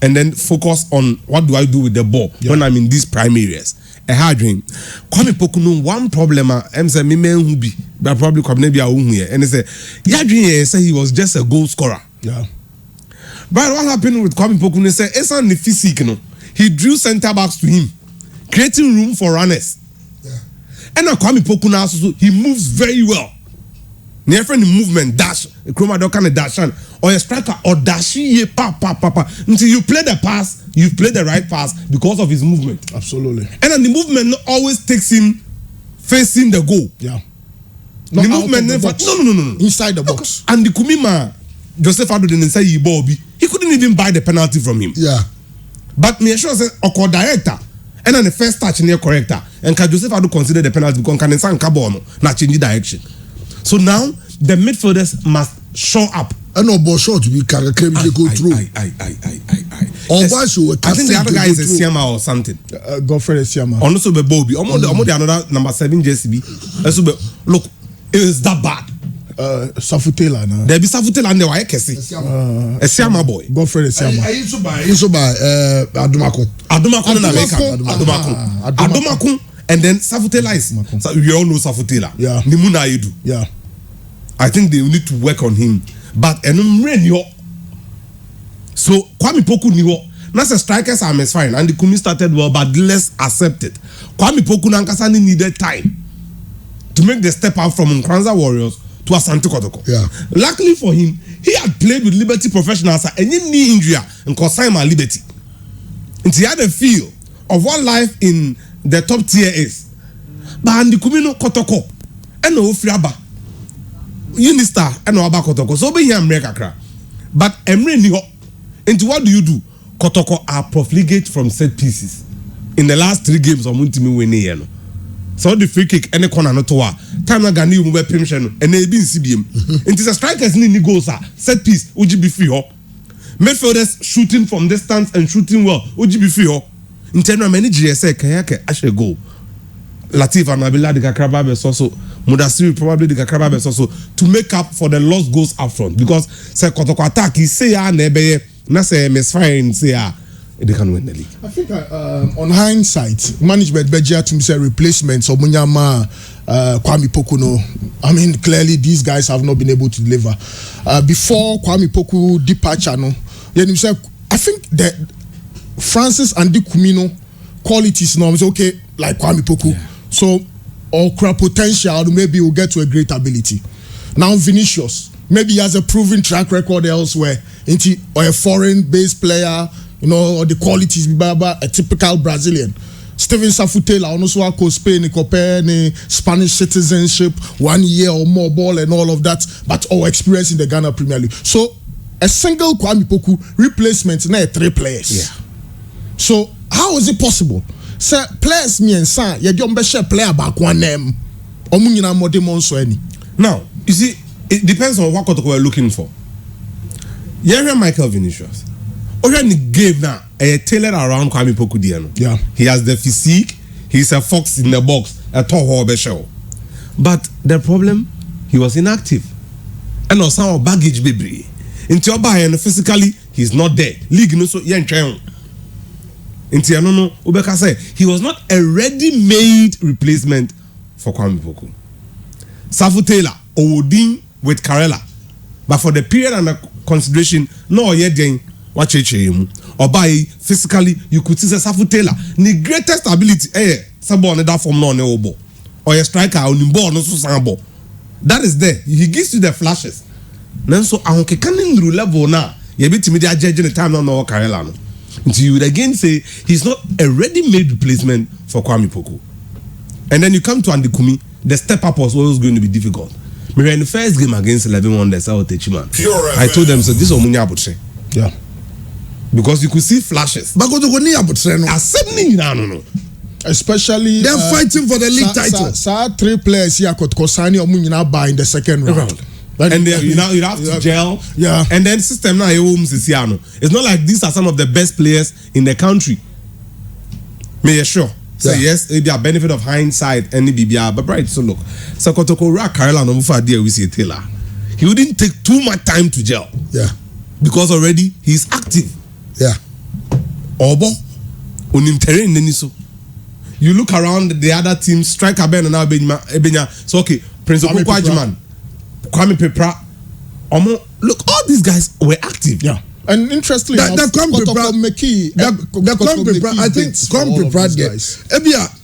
and then focus on what do I do with the ball when I'm in these prime areas. A hard dream. Kwame Poku one problem. I'm saying me man who be, but probably come maybe a here. And he said, yeah, dream say he was just a goal scorer. Yeah. But what happened with Kwame Poku? He said, it's on the physique. He drew centre backs to him, creating room for runners. And now Kwame Poku now he moves very well. Near friend movement dash, Chroma don't kind of dash or a striker or dash until you play the pass, you play the right pass because of his movement. Absolutely. And then the movement always takes him facing the goal. Yeah. The movement never no. Inside the box. And the Kumima Joseph Ado didn't say he couldn't even buy the penalty from him. Yeah. But me sure say Oko director and then the first touch near corrector and can Joseph Ado consider the penalty because can san Kabono na change direction. So now the midfielders must show up. And no ball short we can claim they go through. I think the other guy is a Siama or something. Godfrey Siama. Also be Bobby. The another number 7 JCB. Look, it is that bad. Safutela na. There be Safutela and the wire Kessi. A Siama boy. Godfrey Siama. I used to buy Adumakun. Adumakun and then Safutela is. So we all know Safutela. Yeah. Nimuna Edu. Yeah. I think they need to work on him. But so Kwame Poku niwo. Now the strikers are fine and the Kumi started well, but let's accept it. Kwame Poku Nankasani needed time to make the step out from Nkranza Warriors to Asante Kotoko. Yeah. Luckily for him, he had played with Liberty Professionals and any knee injury and Kosaima Liberty. And he had a feel of what life in the top tier is. But and the Kumino Kotoko, and no Friaba, Unistar, and no Aba Kotoko. So be here America. But Emre Niho, into what do? Kotoko are profligate from set pieces. In the last 3 games, I'm winning winning. So the free kick, any corner not to time Gani will be permission, and they be in CBM. It is a strikers need goals, set piece, would you be free? Midfielders shooting from distance and shooting well, would you be free? In general, many GSA Kayake actually go. Latif and Nabila the Kakraba also Mudasiri probably the Kakraba also to make up for the lost goals up front because say Kotoko attack he say nebe na say misfire say they can win the league. I think on hindsight, management Beja to say replacements of Munyama, Kwame Poku. No, I mean clearly these guys have not been able to deliver. Before Kwame Poku departure, no, then you say I think that Francis and Dick Kumino qualities now is okay like Kwame Poku. Yeah. So or potential maybe will get to a great ability. Now Vinicius maybe he has a proven track record elsewhere, or a foreign-based player. You know, or the qualities a typical Brazilian. Steven Safutela also co Spain, Spanish citizenship, 1 year or more ball and all of that, but all experience in the Ghana Premier League. So a single Kwame Poku replacement now 3 players. Yeah. So how is it possible? Say players me and son, you don't be share player back one name. Now, you see, it depends on what we're looking for. Here Michael Vinicius. Already game now tailored around Kwame Poku Diano. Yeah. He has the physique, he's a fox in the box, a tall show. But the problem, he was inactive. And also some baggage baby. Into your and physically, he's not there. League no so yen train. Into no Ubeka say he was not a ready-made replacement for Kwame Poku. Safu Taylor, Odin with Karela. But for the period and the consideration, no yet watch him or by physically you could see Safu Taylor the greatest ability someone that from no obo or a striker on ball no so sambo that is there he gives you the flashes then so I can level now you be timid judging the time no Karela no until you would again say he's not a ready-made replacement for Kwame Poku. And then you come to Andy Kumi, the step up was always going to be difficult. Maybe in the first game against 11 Wonders I told them so this is Omunya Abutre. Yeah. Because you could see flashes. But go to no. Especially they're fighting for the league title. 3 players here could Kosani or Munyina by in the second round. And then you have to gel. Yeah. And then system now it's not like these are some of the best players in the country. May you sure. So yes, it be a benefit of hindsight and BBR, but right. So look, so Kotoko Ra Karela no mufa we see Taylor. He wouldn't take too much time to gel. Yeah. Because already he's active. Yeah. Obo unim terrain neniso. You look around the other teams, striker Ben and Ebenya. So okay, Prince Okwajiman, Kwame Pepra, look, all these guys were active. Yeah. And interestingly, I think Kwame Pepra get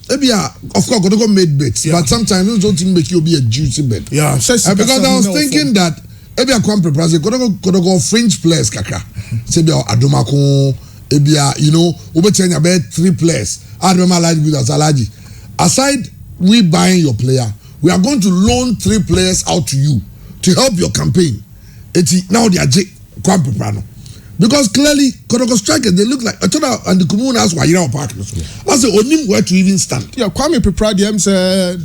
Ebia, of course, Kotoko made bets, but sometimes don't make you be a juicy bet. Yeah. Because I was thinking that Ebia Kwame Pepra say Kotoko fringe players kaka. Sebia Adomako, Ebia, you know, Ubechenya about 3 players. Adoma Alaji with Alaji. Aside we buying your player, we are going to loan 3 players out to you to help your campaign. Now they are Kwame Pepra. Because clearly, Kotoko strikers, they look like and the community has why you know park. I say onim where to even stand. Yeah, Kwame Pepra them say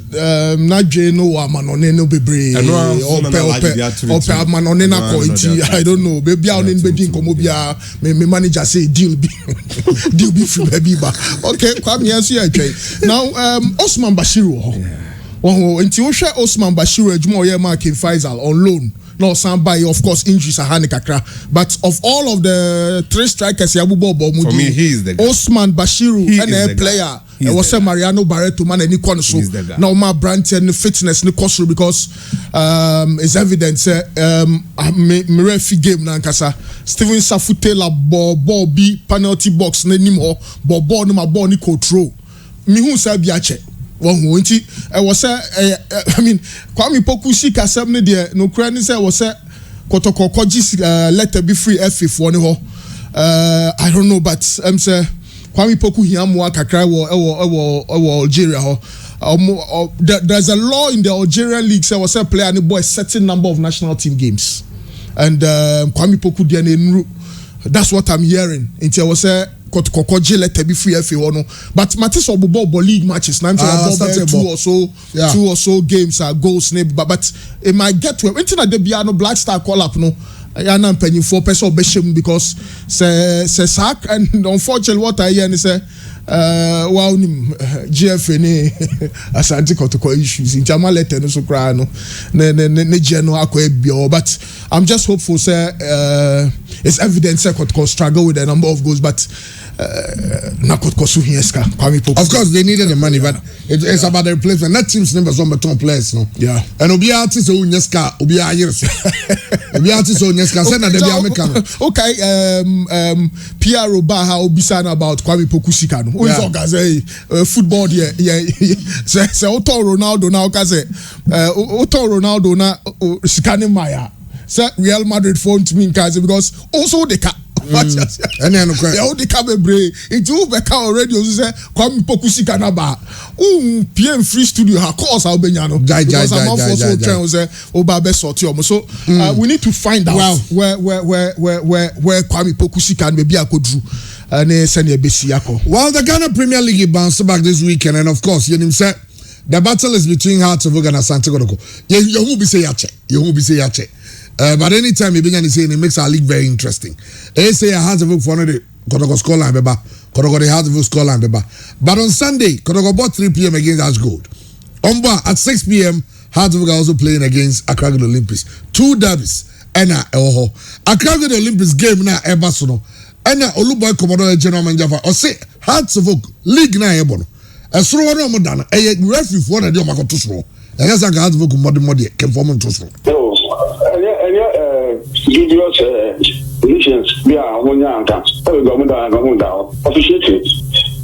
not Jeno or Manone no bebre or Manone na koiti. I don't know. Baby out in Beijing komobia me manager say deal be free baby ba. Okay, Kwame answer okay. Now Osman Bashiru. Oh, until Osman Bashiru ejuma ye marking Faisal on loan. No, somebody, of course, injuries are Kakra. But of all of the 3 strikers, for me, he is the guy. Osman Bashiru, and a player. It was a Mariano Barreto man and Nikon. So now my brand and fitness Nikosru because it's evident. Mirefi game Nankasa. Steven Safutela ball B penalty box anymore. Ball no ball ni control. Mihu Sabiache. I was I mean Kwame Poku Shika 7 there no credit say was Kotoko Koji's let be free F1 I don't know but say Kwame Poku hiamwa kakra wo Algeria ho. There's a law in the Algerian league say was a player and boy certain number of national team games. And Kwame Poku diane that's what I'm hearing. Until I was say Kokoje let be free FA no. But Matisse Obobo league matches now two or so games are goals but it might get to anything that they no Black Star call up no. I am paying 4% beshim because say sack and unfortunately what I hear is wow GFA ne Asante Kotoko issues in Jama letter no so cry no ne general akwa but I'm just hopeful say it's evident say Kotoko struggle with a number of goals but na Kotoko su hieska Kwame Poku. Of course they needed the money but it's about the replacement that team's numbers on beton players no yeah and obi artist o nyeska obi ayirso obi artist o nyeska say na dey American okay Pierre Obaha obisana about Kwame Poku sika no we talk as football yeah say Otto Ronaldo now ka say Otto Ronaldo na sika ni maya say Real Madrid phone to me because also they can and then the cababre it will be already say Kwame Poku sika na ba PM free studio ha course how benyano because I'm also trying to say oba be sorti omo so we need to find out where Kwame Poku sika and maybe akodru and send a besi akọ. Well, the Ghana Premier League bounced back this weekend and of course you say the battle is between Hearts of Oak and Asante Kotoko. You who be say yache. But anytime you begin to say it makes our league very interesting. They say a Hearts of Oak for the Kotoko scoreline beba. Kotoko the Hearts of Oak scoreline beba. But on Sunday, Kotoko bought 3 p.m. against Ash Gold. At 6 p.m. Hearts of Oak are also playing against Accra Gold Olympics. 2 derbies. Accra Gold Olympics game na Ebasono. Oluboy Commodore General Manager or say Hearts of Oak league na ebono. Esro no mo dana referee for na de o makoto so. Hearts of Oak modi can form to so. Dubious positions we are on Yanka. Government officiating.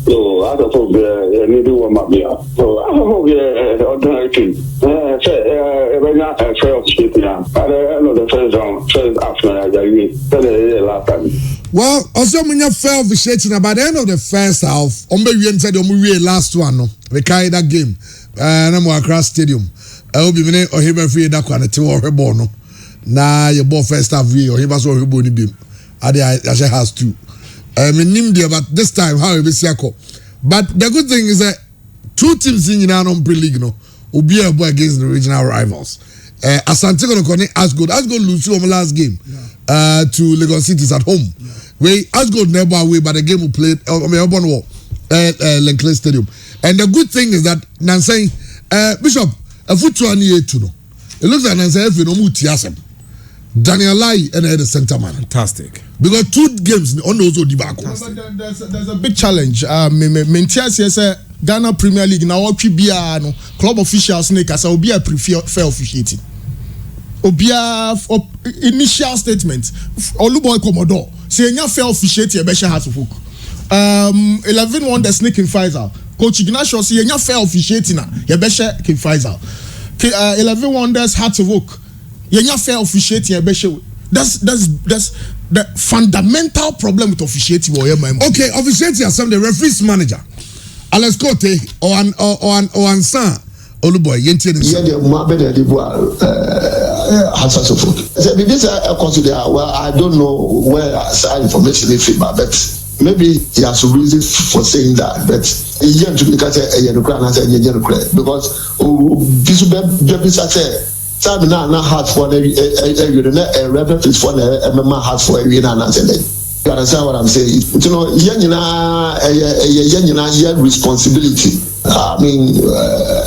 So I don't know the need to warm up here. So I don't know the ordinary thing. When I fair officiating, I know the first after the last time. Well, also when you fair officiating by the end of the first half, we entered the last one. No, we carried that game. I'm across stadium. I will be minute or him free that one to our born. Na your ball first half we or him was or boni beam. I has to. Nim there, but this time how we see but the good thing is that 2 teams in our pre-league no will be a boy against the regional rivals. Asante Kotoko Ash Gold lose the last game to Lagos Cities at home. Where Ash Gold never away, but the game we played Lenkley Stadium. And the good thing is that Nansai Bishop a foot to an year to know. It looks like Nansai if you know Mutiasem. Daniel Lai and the center man. Fantastic. Because 2 games on those Odibako. There's a big challenge. Mentias Ghana Premier League now no club officials make us be a fair officiating. Obia initial statement. Oluboy Commodore say nya fair officiating be Hearts of Oak. 11 wonders Nick Faisal. Coach Ignatius say nya fair officiating na ye be King Faisal. 11 wonders Hearts of Oak. Yenya fair officiating that's the fundamental problem with officiating. Okay, officiating as the referee's manager. Alex Cote or an son Oluboy yenti ni. Yeah, well, I don't know where that information is from, but maybe he has a reason for saying that. But because time na hard for every reference for MMA hard for every na say. You understand what I'm saying? You know, responsibility. I mean,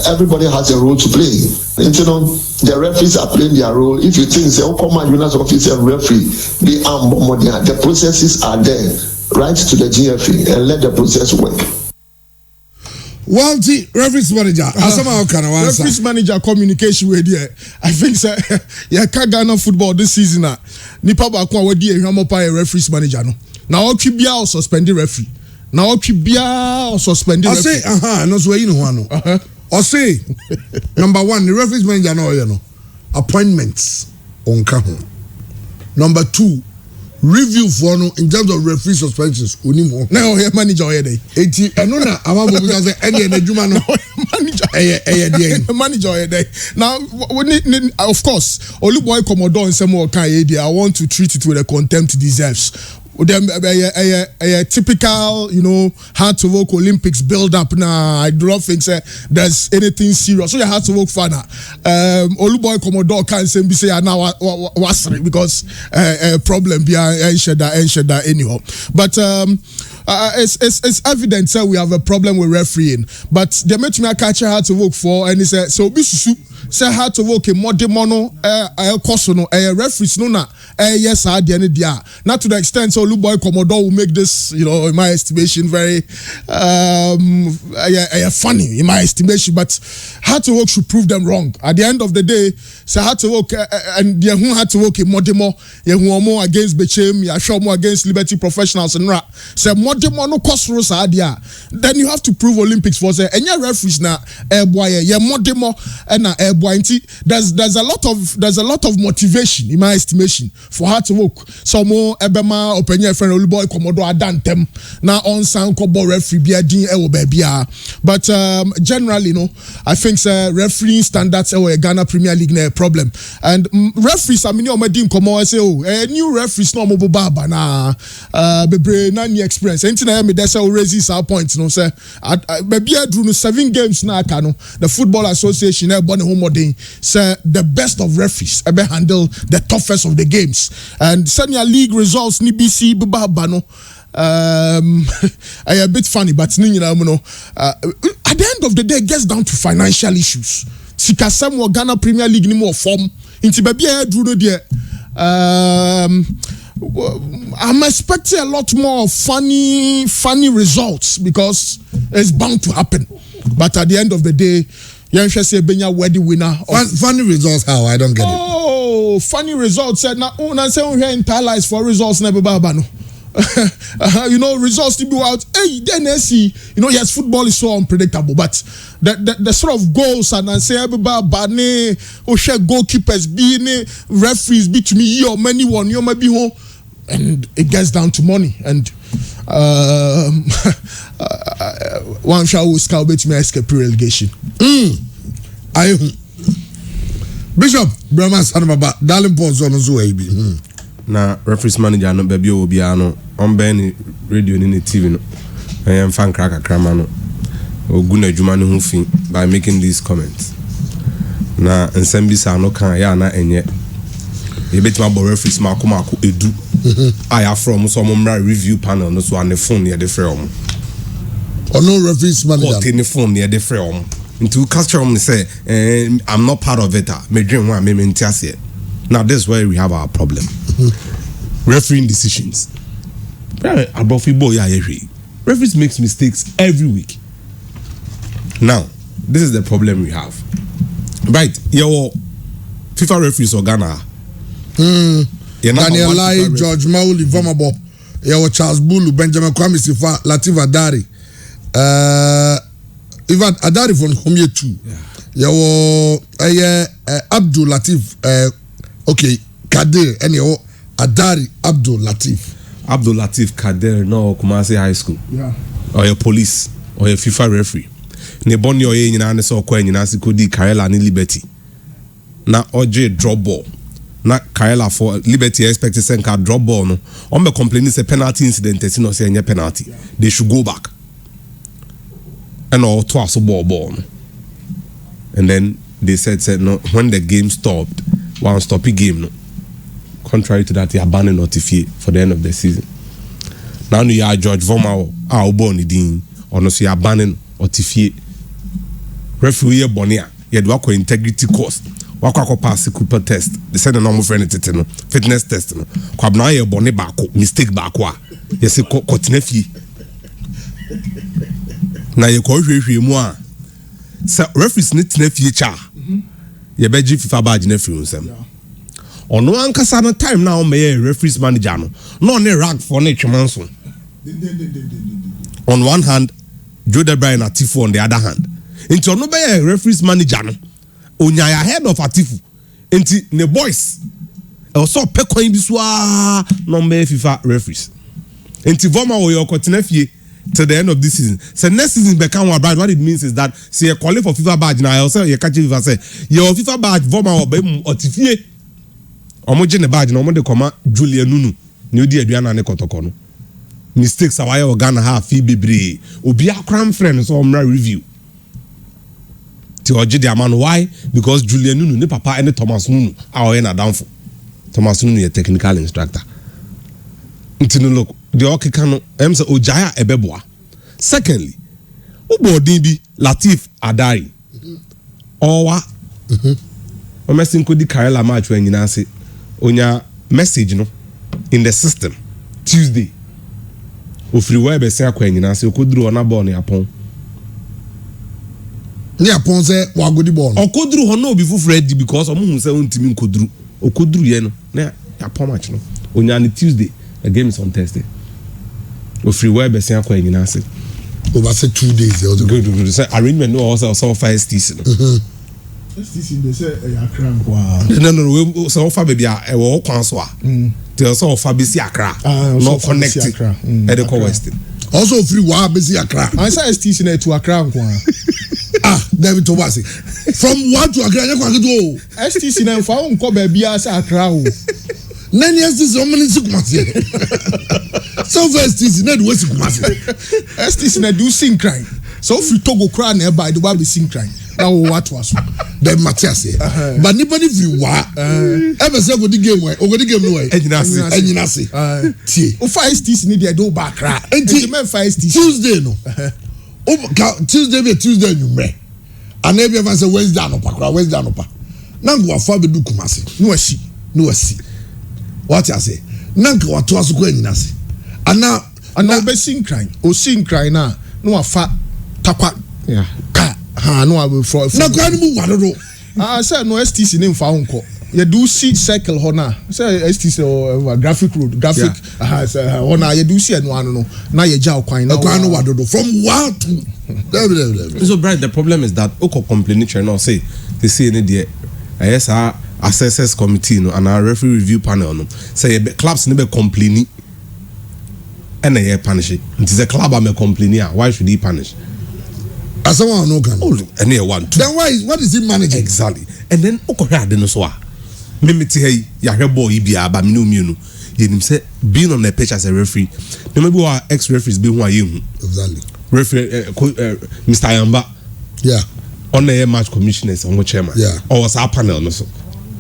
everybody has a role to play. And, you know, the referees are playing their role. If you think say, come on, United officer referee, the processes are there. Write to the GFA and let the process work. Well, the referees manager, referees manager communication with you. I think sir, Ghana football this season. Nipa ba kwa wadi e hwamopa referees manager no. Na okibia o suspend the referee. Na okibia o suspend the referee. I say no so you know no. I say number 1 the referees manager no you know appointments on ka ho. Number 2 review for no in terms of referee suspensions onim ho na o manager o ye dey enti eno na amabo bi say ene na adwuma no manager dey manager o ye dey now of course Oluboy Commodore nsem o kan ye dey I want to treat it with the contempt it deserves. Them a typical, hard to work Olympics build up now. I do not think there's anything serious. So you have to work for now. Oluboy Commodore can't say now was because problem behind that anyhow. But it's evident that we have a problem with refereeing. But they make me a catcher hard to work for, and he said so. Bisusu say hard to work in more demono kosono referees no na yes I the dia not to the extent so Oluboy Commodore will make this in my estimation very funny in my estimation, but hard to work should prove them wrong at the end of the day. Say hard to work and they who had to work in more demo more against Bechem ya show more against Liberty Professionals and say more demo no kosoro sa dia, then you have to prove Olympics for say any referees na boy ya more demo na there's a lot of motivation in my estimation for her to work. So more ebema openya friend Oluboy Commodore adantem na on san kobo referee bia din e wo ba bia. But generally I think refereeing standards e Ghana Premier League na a problem, and referees amini o madi nkomo say new referees no mo baba na bebre na new experience enti na me dey say raise our points say baby adru no 7 games na aka no the Football Association e born home modern say the best of referees ebe handle the toughest of the games, and senior league results ni BC baba no a bit funny, but at the end of the day it gets down to financial issues. Sikasem or Ghana Premier League ni more form inti baby drew no there. I'm expecting a lot more funny results because it's bound to happen, but at the end of the day say Benya worthy winner. Funny results how? I don't get it. Oh, funny results said na say we here internalize for results never baba no. Results to be out. Hey, then see, yes, football is so unpredictable, but the sort of goals and say everybody bane or share goalkeepers being referees between me or many one you might be home, and it gets down to money, and one shall we scout bet me escape relegation. I Bishop Brahma Sanababa Darling Pons on Zuebi. Na referees manager no baby obia no on ben radio ni TV no I fan crack akrama no oguna adwuma no ho fi by making these comments na nsem bi sa no kan ya na enye e betima bo referees mako edu I from so mo review panel no so an phone near the frame no referees manager on the phone near the frame into culture say I'm not part of it me dream one me ntiase. Now this is where we have our problem. Refereeing decisions. Referees makes mistakes every week. Now, this is the problem we have. Right, your FIFA referees or Ghana. Daniel Lai, George Mauli, Vomabo, your Charles Bulu, Benjamin Kwame Sifa, Latif Adari. Even Adari from Homie too. Your Abdul Latif okay, Kader and your Adari Abdul Latif. Abdul Latif Kader no Kumasi High School. Yeah. Or your police or your FIFA referee. Ne bon your ye nyina ne so kwa nyina se kodi Karela ni Liberty. Na oje drop ball. Na Karela for Liberty expect to send drop ball no. On be complaining say penalty incident no say any penalty. Yeah. They should go back. And all twice ball no. And then they said no when the game stopped. One stoppy game no. Contrary to that, they abandoned Notifie for the end of the season. Now you are George Vomao, born din, or no see abandoned Notifie. Referee Bonia, you had work integrity course. Wako pass Cooper test. They said a normal friend fitness test. Kwabna ye bone bako mistake bakwa. Yes, kotinefi. Na ye ko hwehwe mu a. Sa referees ne tinefie cha. Ye beji FIFA badge na free unsem. On one kasa no time now me referees manager no ne rag for ne twemanso. On one hand, Joe Debra and Atifu on the other hand. Into no be referees manager no. Onya ahead of Atifu. Enti ne boys also pe kwan bi so a number FIFA referees enti Voma wo your kotena fie till the end of this season. So next season become what it means is that say you qualify for FIFA badge now. Also you catch FIFA say your FIFA badge Voma or be otifie. Omo je ne badge na omo de koma Julian Nunu. Ni odi aduana ne kotoko no. Mistakes awaya Ghana ha fi bebre. Obi akram friend so omra review. Ti oje the man why? Because Julian Nunu ne papa and Thomas Nunu are na downfall. Thomas Nunu a technical instructor. Ntino look the okikano emse ojaya ebeboa. Secondly, ubodin bi Latif Adari. Owa. O messing ko di Karela match when nyina se onya message no in the system Tuesday. Ofri wa be se akwa nyina se okoduru ona ball ne apon. Ni apon se wa godi ball. Okoduru ho na obi fufure di because omo hu se ontimi nkoduru. Okoduru ye no na apon match no. Onya ni Tuesday. The game is on Thursday. Ofri wa be se akwa nyina se. Over say 2 days. Good. Say arrangement no also fire STC. STC they say Accra kwa. No we so offer baby e wo kwan so a. They also offer be si Accra. No connect. E dey call Western. Also free wa be si Accra. I say STC na to Accra kwa. David Thomas. From one to Accra you can go. STC na fa unko ba bia say Accra o. Nani STC o mani sikumase. So first STC na do sikumase. STC na do sing cry. So if you Togo cry na by the way be sing cry. Now what was the Matthias here. But nobody free wa. Ever say go the game way. O go the game no way. Enyinase. Tie. O fa STC ni dey do back cry. Enti men fa STC Tuesday no. Tuesday be Tuesday you me. And every ever say Wednesday anopakra Wednesday anopa. Nangu afa be do Kumasi. No asi. What I say? Nanka watu asuko enyinase. Ana be sing cry. O sing cry na no afa takwa. Yeah. No I will for na kwa ni mu wadodo say no STC name fa unko you do see circle hona say STC or graphic road graphic say hona you do see no no na ye ja kwan na kwa no wadodo from what to so bright the problem is that oko complaining no say they say any there yes assessors committee no and our referee review panel no say clubs ne be complaining and they punish it is a club am complaining why should he punish Asawa no can. And here one two. Then what is he managing? Exactly. And then okohwa de no so a. Me meti hey ya hwebo ibia ba me no mienu. Yenim say being on the pitch as a referee. No maybe our ex referees be hu ayehu. Exactly. Referee Mr. Yamba. Yeah. On the match commissioners on chairman. Yeah. Or was our panel no so.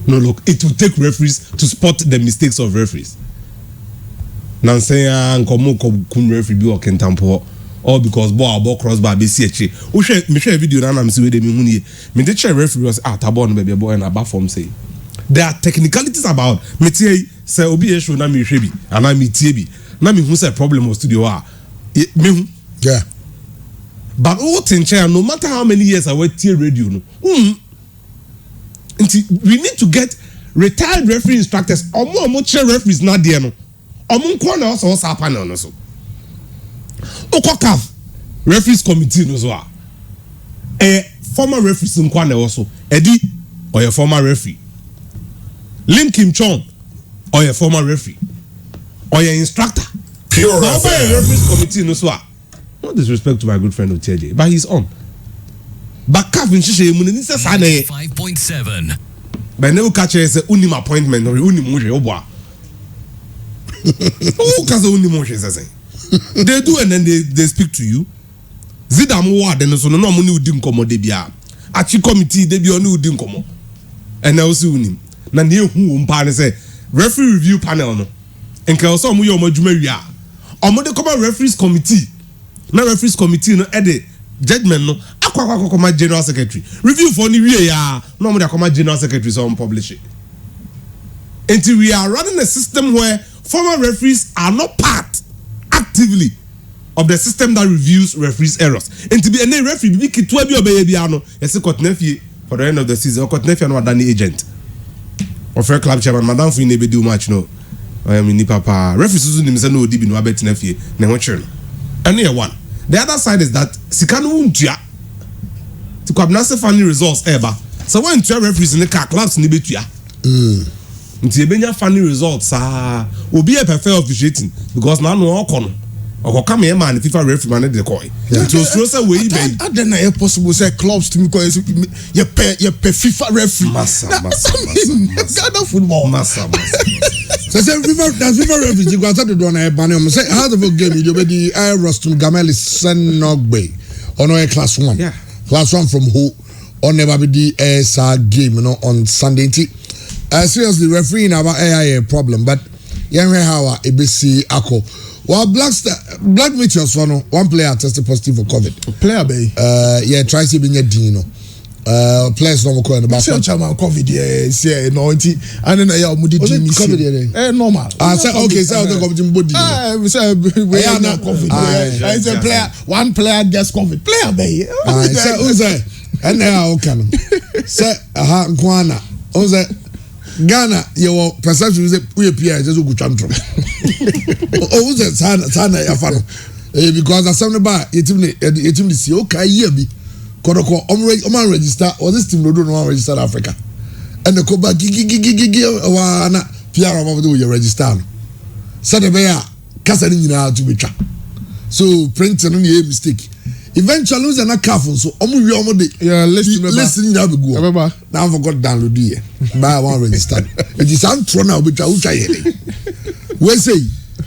No look, it will take referees to spot the mistakes of referees. Nan say nkomo kum referee bi o kentampo. All because ball crossbar be see eche. O hwe me hwe video na me see we dey me hu nie. Me dey check referee was tabo no baby boy na ba form say. There are technicalities about me tie say obi e show na me hwe bi ana me tie bi. Na me hu say problem of studio a me hu. Yeah. But all thing no matter how many years I wait tie radio no. We need to get retired referee instructors omo check referees na there no. Omo nko na so sa panel no so. Okokaf referees committee no so a former referees nkwa na also Eddie or a former referee Lim Kim Chong or a former referee or your instructor pure referees committee no so no disrespect to my good friend Oteje but he's on but Kaf in Shishe mu ni say sa na 5.7 but never catch say unim appointment or unim mo hwe oboa o kaza unim mo hwe say they do and then they speak to you. Zidam ward and so no money udi nkomo de bia. Achi committee de bia no udi nkomo. And na osi unim. Na ne hu mpa ne say referee review panel no. Enka oso omo ye omo adwuma wi a. Omo de come referees committee. Na referees committee no e de judgment no akwa come general secretary. Review for ni wi ya. No omo de come general secretary so on publish it. Until we are running a system where former referees are not part actively of the system that reviews referees errors. And to be a referee, be kitwa bi obeye bia no, yesi Kotnefie for the end of the season. Kotnefie no adani agent. Or fair club chairman, madam fi ne be do match no. I am ni papa. Referees susu nim say no odi bi no abetnefie na ho chere no. And here one. The other side is that sikano untua. To kwabna se funny results eba. So when two referees in the car clubs ni betua. nti ebenya funny results obi e prefer officiating because na no okọ come here man FIFA referee man dey call nti osuro say we be I don't know if possible say clubs to me cause you pay FIFA referee Ghana football massa so say FIFA referee you go start to do na e ban am say how the game you be the Rostum Gameli Senogbe ono e class 1 class 1 from who on never be the game on Sunday. Seriously, refereeing about a problem, but young how ABC Ako. Well, Black Meteors one player tested positive for COVID. Player bay. Try to be near Dino. Players no more about COVID. No, and then I mudi COVID. Normal. I said okay, so the COVID body. We are not COVID. I said player. One player gets COVID. Player bay. I said who's that? And now can say Nkwana oze Ghana your perception is we appear just go tantrum oze sana ya fano because as some ba yetim see okay year bi kodoko om register or this team no register Africa and the koba gigi wa na PR of the register so the be kasa ni nyina to be twa so print no na mistake eventually we na careful so listen na be go now forgot download here buy one register it is am throw na obetwa ucha here we say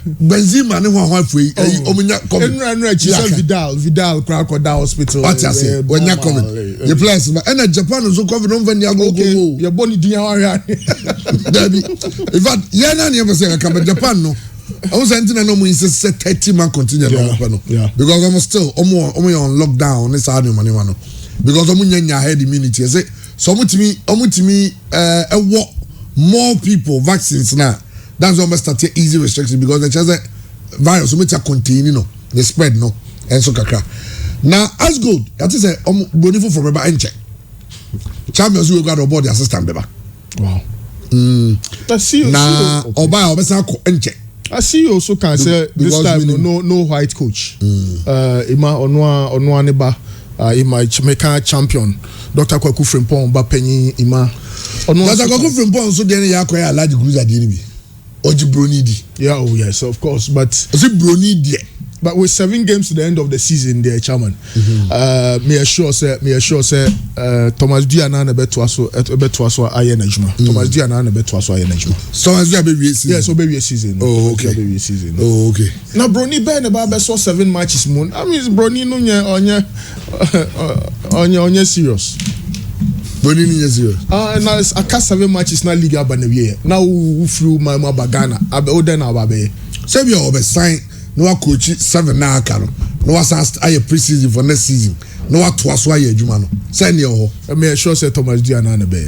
Benzema ne ho afei omunya come Vidal crocodile hospital what I say when you come the place and Japan so COVID no venya go your body dia wa Dabi in fact yeah na ne say come Japan no I was saying no more insist 30-man continue because I'm still on lockdown this hard money one because I'm nya herd immunity say so omutimi more people vaccines now that's almost start easy restriction because the chance virus omita contain the spread no and so kakra now as good that is bonifo from Beba enche champions we got aboard the assistant Beba wow na oba obesa ko enche I see you also can say this time no white coach. Ima onwa neba ima Jamaican champion Dr. Kwaku Frimpong ba penyi ima Dr. Kwaku Frimpong so dey ya kwaya large cruiser dey ni bi. Oji Brony di. Yeah, oh yes, of course, but is Brony di. But with 7 games to the end of the season there chairman. Me assure say Thomas Diana na beto aso aye na juma. Thomas Diana na beto aso aye na juma. Thomas Diana be season. Yes, be season. Oh okay. Be season. Oh okay. Now Brony be na ba so 7 matches moon. I mean Brony no onye serious. Brony no serious. Now I cast 7 matches na league aba na wie. Now who through my Ghana. Abe oden na aba be. Say be obe sign no coach 7 na aka no was asked aye pre-season for next season no what to aso aye adwuma no send your me sure say Thomas Diana na be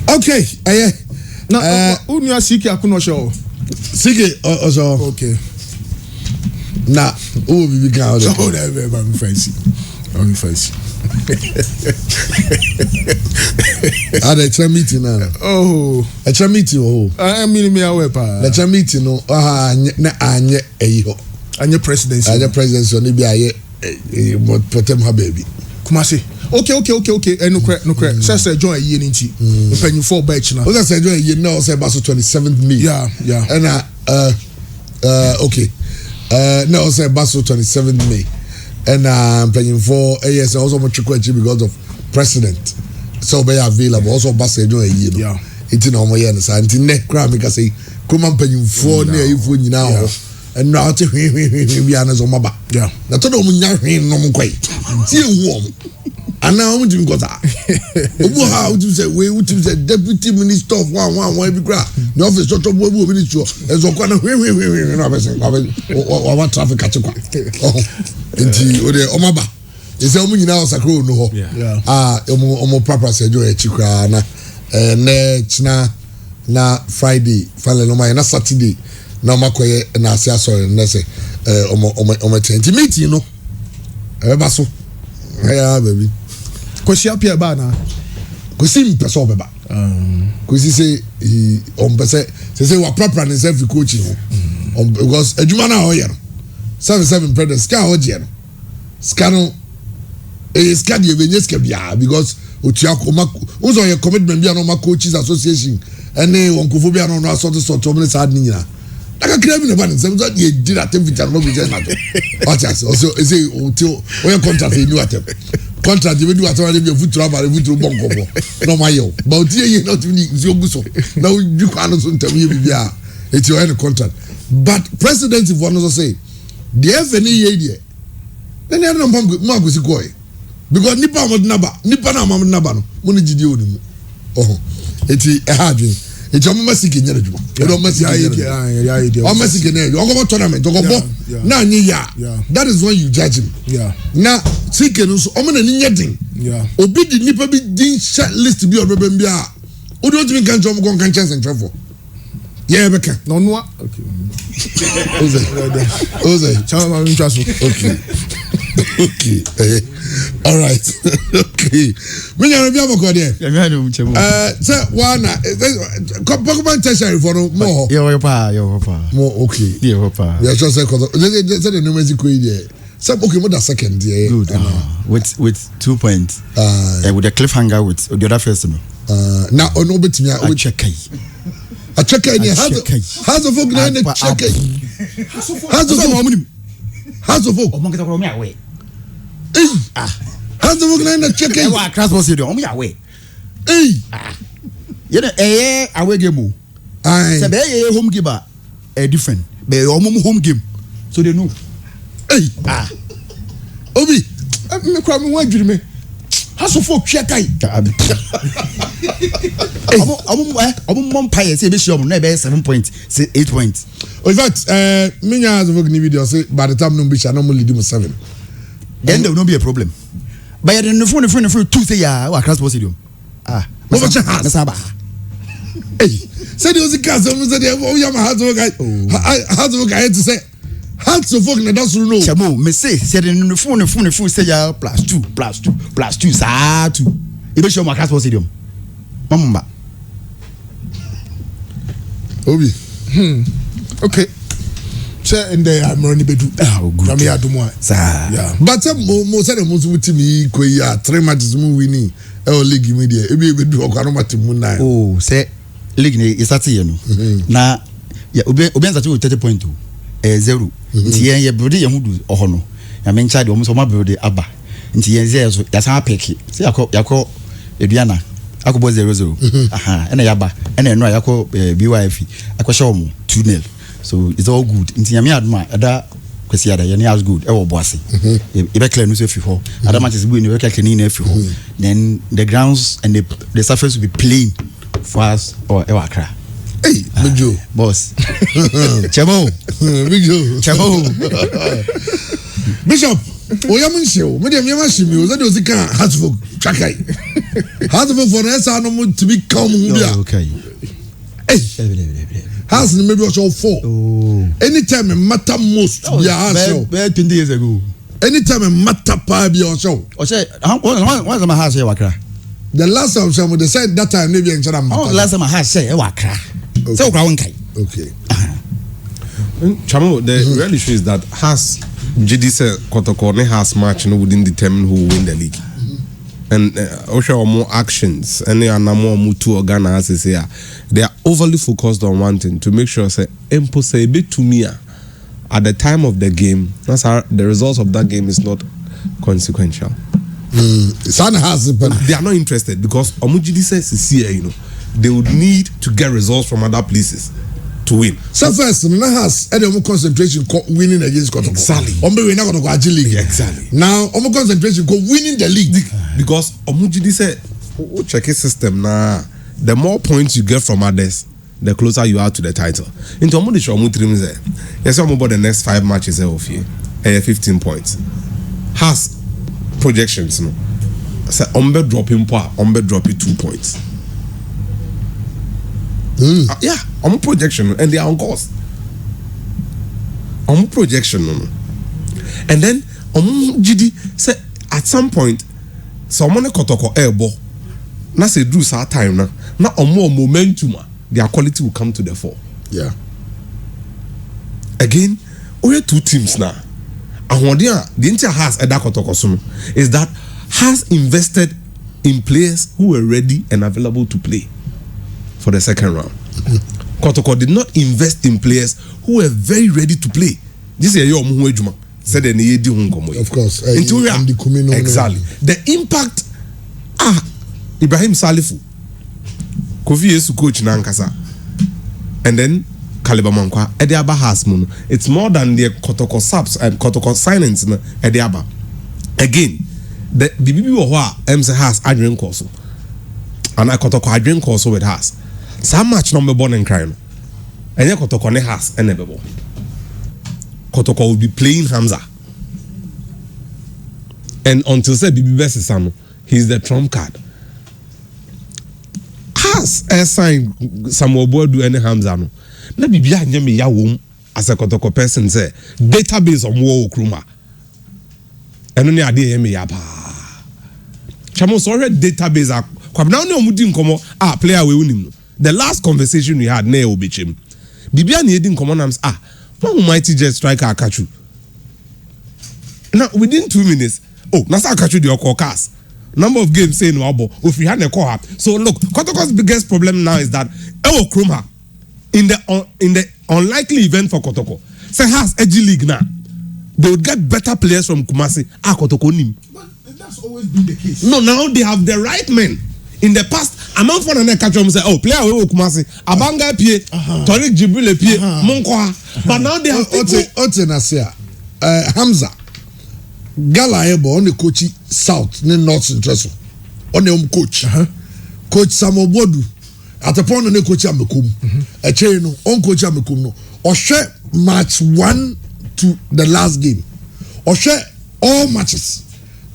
okay aye na unia Siki akuno show Siki also okay na who be big out so that be fancy the chair meeting now. A chair meeting I mean me aware pa. The chair meeting no na anye eyiho. Anye presidency. Anye presidency ni bi aye potem ha baby. Kumasi. Okay. No correct. Say join ye nti. Penny 4 batch na. O say join ye na o say baso 27th May. Yeah. And okay. No o say baso 27th May. And paying for AS also much because of precedent. So be available also bass a year. Yeah. It's no more years. And in neck cram because say come on paying for near if we now and now to we are as on maba. Yeah. Now to no no quite. See warm. And now we got that. How to say we would say deputy minister of one every graph. The office of minister as a kind of what traffic catch up. Nti o de omaba ese omu nyina osakro no ho omo papa se jo echikra na china na Friday finally no na Saturday na makoye na ase asore na se omo tenti meeting no ba so ya baby kwesi apia ba na kwesi mpese obeba kwesi say on pese say wa papa na self coaching because adwuma na ho ye no 7 president ska oje no ska no ska de benye ska bia because otua ko uzo your commitment bia no ma coaches association ɛne wɔnkophobia no asɔte sɔte ɔmo ne saa de nyina aka kra bi na ba ne nsɛm so de di na tem vita no bi je na to ɔkyɛ ɔsɛ ɛsɛ ɔte ɔyɛ contract ni watem contract bi di watem na bi futuro abare futuro bɔ nkɔbɔ na ɔmo ayɛ o ba ɔtie yie na ɔtumi ni nsuo gu so na ɔdwi kwa no so ntam yɛ bibia eti ɔyɛ ne contract but president for no so say the FNE yɛ deɛ na ne na mpam mu agosi kɔɛ because nipa amod naba nipa na amod naba no mo ne gidi oni mu eti ɛha adwen eti ɔmo masiki nyɛ adwuma ɔmo masiki nyɛ ɔmo masiki nyɛ ɔkɔbɔ tournament ɔkɔbɔ na anyi ya that is when you judge him na sike no so ɔmo na ni nyɛ den obi di nipa bi din list bi ɔbɛbɛn bi a odi otumi kan kyɛn ɔmo kɔn kan kyɛn sɛntwɛfo yɛ bɛka na ɔnoa oze chama mi ntwa so okay all right okay me nya bi aboko de say wana Pokemon tertiary for more yo pa more okay yo pa yeah just say say the numeric ko here say okay more the second here good with 2 points with a cliffhanger with the other first no now ono betimi a check a check any has of folk na check has of folk o mo kita ko me awe has of folk na check e wa class boss o mo ya we you know away game o say be home game a different be o mo home game so they know obi me kwa me wan dwiri me haso fo twa kai omo empire say be sure na be 7 points say 8 points in fact me nya has of folk ni video say by the time no be no lead him 7 then there will not be a problem but the phone 2 say ya wa class stadium over chance say the ozi cast say the yama has of folk guy to say has of folk na that's no chamo me say the phone say ya +2 sa 2 e be sure ma class stadium mama obi okay say in there I'm running bedu good na me adumo sa yeah but mo say the most team ko ya 3 matches mu winning e league me there e be bedu okwa no matem mu 9 say league ni isati ye no na ya obi anza 30 point 0 nti ye build ye hudu oho no ya me ncha de o mo so ma build aba nti ye ze so ya san apeki say yakọ eduana akobo 0-0 aha ena yaba ena eno yakọ BYF akọhye omo 2-0 so it's all good nti nyame aduma ada kwesi ada ye as good e wo boase e be clear no so fi ho ada matches bu ni be clear ni na fi ho then the grounds and the surface will be plain for us or e wa kra Mijo boss chemo Bishop oyamunshio me dem yama shimi o zade ozika Hartford trakai Hartford for na no mo to be calm hu bia okay has maybe also 4 anytime it matter most bia has 20 years ago anytime it matter pa bia also o say one of my house here wakra the last time some they said that time maybe in China last time I had say wakra so okra won kai okay Chamo, the real issue is that has GD Kotoko has match no wouldn't determine who will win the league. And Osha more actions and they are more mutu organa has say they are overly focused on one thing to make sure say impose a bit to me at the time of the game. That's how the results of that game is not consequential. They are not interested because Omujidi says here, you know, they would need to get results from other places to win. So first, no has any more concentration winning against Kotoko. Exactly. Ombe we na Kotoko Aji League. Exactly. Now, omo concentration winning the league because Omujidi said, check his system na. The more points you get from others, the closer you are to the title. Into Omudi Shomu Trim say, yes, I'm about the next 5 matches of here, 15 points. Has projections no. Say Ombe dropping 2 points. Yeah, on projection and they are on course. On projection, and then on GD say at some point, someone Kotoko elbow. Na say do sa time na on more momentum, their quality will come to the fore. Yeah. Again, we have 2 teams now. And what the entire has at that Kotoko is that has invested in players who were ready and available to play. for the second round. Kotoko did not invest in players who were very ready to play. This is a young Juma said they need of course. Exactly. The impact Ibrahim Salifu, Kofi Yesu coach Nankasa, and then Kaliba Mankwa, Ediaba Hasmun. It's more than the Kotoko subs and Kotoko signings in Ediaba. Again, the BBB MC has Adrian Corso, and I Kotoko Adrian Corso with has. So much number born in crime, and then Kotoko ne has and never. Kotoko will be playing Hamza, and until say BBB is he's the trump card. Has signed Samuel Boadu any Hamza no. Na bibia nyame ya wom as a Kotoko person say database on wo Kruma. Eno ne ade yeme ya pa. Chamo so database kwabna na omudi nkomo player we unim. The last conversation we had na obechim. Bibia na edi nkomo nams one mighty jet striker Akachu. Now within 2 minutes, nasa Akachu the cars. Number of games saying no abo if we had a call up. So look, Kotoko's biggest problem now is that Krumah in the unlikely event for Kotoko, say has edgy league now. They would get better players from Kumasi. Kotoko nim. But that's always been the case. No, now they have the right men. In the past, among for the catch say, player we Kumasi, Abanga Pie, Tariq Jibril Pie, Monkwa. But now they have Nasia, Hamza. Gala Ebo on the coach South, North Central. On the coach. Coach Samuel Boadu. At the point on the coach Amekum. A chain on coach Amekum. No. Or share match 1 to the last game. Or share all matches.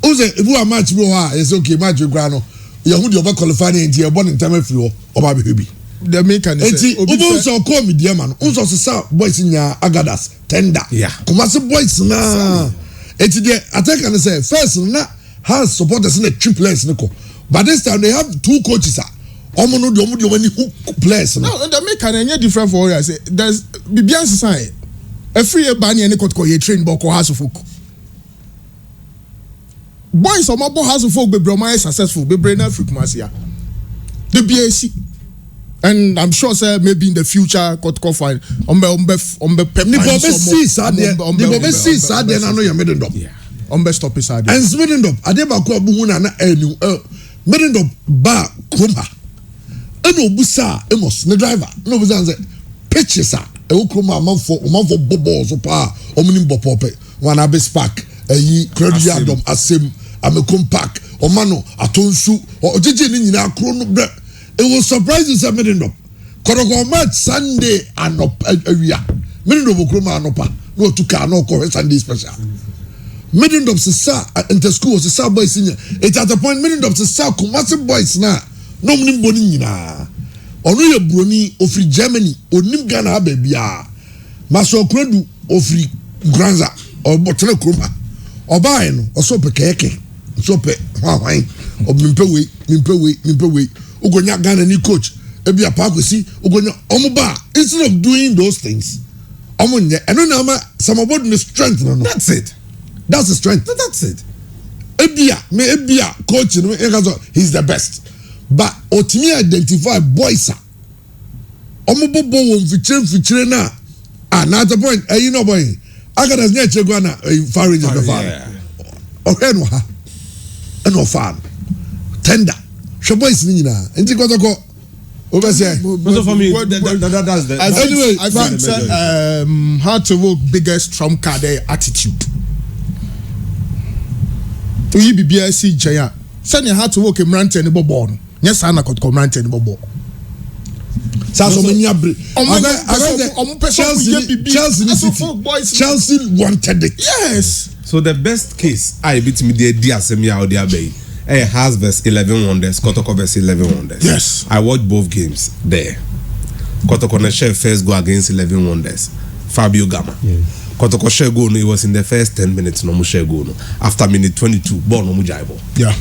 If you are match, it's okay, match with Grano. Yahudi over qualifying and you're born in time of you or baby. The mechanism. Also call me dear man. Also, boys in your Agadas, tender. Yeah. Kumasi boys na. It's the attack and say first na has supporters in the three players but this time they have 2 coaches omono de many players now the make an different for you say there's Bibian sign a free bani any kotko ye train boko house folk boys on my house folk be broma successful be brain Africa the BAC and I'm sure sir maybe in the future kotko fine on be na no ya Middendorp stop is and Middendorp adebako abuhu na Middendorp ba Krumah eno busa emos ne driver no busa say pitches Krumah amanfo bobo so pa omni bopope wana be spark credit yardom asem Amekum park omano atonsu ojije ni nyina akro no bre. It will surprise you, sir. Middendorp. Kotoko match Sunday and area. Middendorp Krumah anopa. No to car no call Sunday special. Middendorp sisa inter school sisa boys senior. It's at the point Middendorp sisa Kumasi boys na. No mnim boni nyina. Ono ye broni ofri Germany. Onim Ghana abebia. Maso kredu ofri Granza or Botele Krumah. Oba no oso pekeke. So pe hwan. Obimpe we. Ugonya Ghana ni coach ebi apagosi ugonya omuba instead of doing those things omunye eno na ma Samuel the strength no. That's it. That's the strength. That's it. Ebia coach no he's the best but otimi identify boys omubobo won fichire na na the point you know boy agada nya chegwa na far range the far no ha eno fan tender boys ni nyina enti Kotoko obese so for me that's the anyway I think hard to work biggest trump card attitude oyi bibia si jaya send hard to work mrante ni bobo no yes ana Kotoko mrante ni bobo so many Chelsea wanted it. Yes. So the best case I beat me the Diasemia or the Abbey. Has versus 11 Wonders, Kotoko versus 11 Wonders. Yes. I watched both games there. Kotoko share first go against 11 Wonders. Fabio Gama. Yes. Kotoko share go no, it was in the first 10 minutes no share go no. After minute 22, ball no mujaibo. Yeah.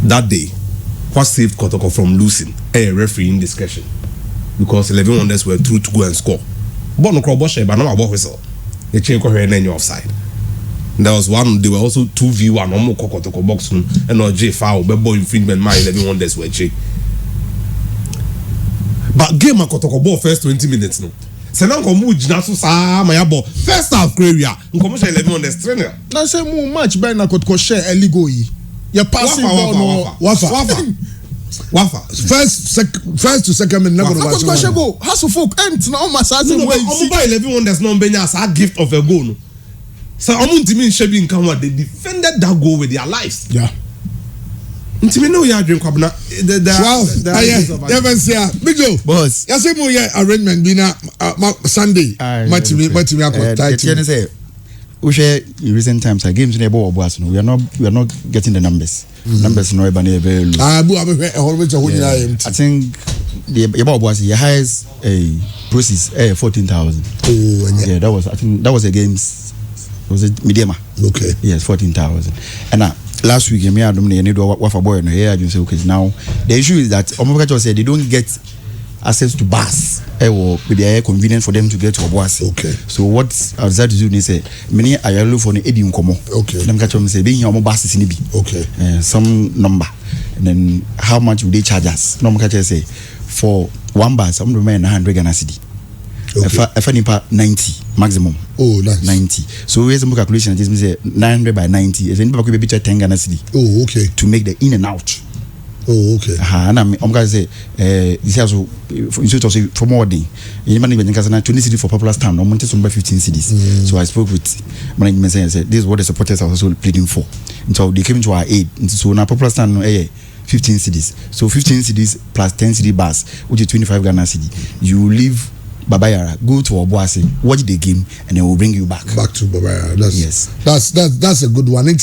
That day, what saved Kotoko from losing? A referee indiscretion. Because 11 Wonders were through to go and score. Ball no crowd share, but no about whistle. They change go here and then you're offside. There was one, there were also 2v1 no Kotoko box and no J foul, but boy infringement my 11 Wonders were J. but game akotoko ball first 20 minutes no se na nkomo ujina so saa ma ya ball first half area nkomo she 11 on the trainer na say mu match by na kotoko share early goal yi ya passing ball no wafa first to second minute na go kotoko share go has folk end na on masase way omo by 11 on there's no benya as a gift of a goal no so omo ntimi nshebi nkan wa they defended that goal with their lives ntimi no ya drink kwabna never say big Joe boss ya say mo ya arrangement bi na Sunday match me akọ tight say we share in recent times our games in the ball boss no we are not getting the numbers numbers no eba na very low bu abehwe ehoro be ho nyina am I think the ball boss the highest process 14,000 yeah that was a games was it Mediama okay yes 14,000 and last week me adom na need wafa boy no here I just say okay now the issue is that Omobakacho said they don't get access to bus be convenient for them to get to Obuasi. Okay. So what I decided to do is say many ayalo for the edi nkomo. Okay. Them catch them say be here omo buses ni bi. Okay. Some number and then how much will they charge us? No catch say for one bus some remain 100 Ghana cedi. Okay. If any 90 maximum. Oh, nice. 90. So here's some calculation. Just say 900 by 90. If anybody could be 10 Ghana cedi. Oh, okay. To make the in and out. Oh, okay. And I'm going to say, this is also for more day. You man even because 20 cities for popular stand. I'm wanting some 15 cities. So I spoke with management and said, this is what the supporters are also pleading for. And so they came to our aid. And so now popular stand 15 cities. So 15 cities plus 10 city bus, which is 25 Ghana cedi. You leave Babayara, go to Obuasi, watch the game, and then we'll bring you back to Babayara. Yes, that's a good one. Obi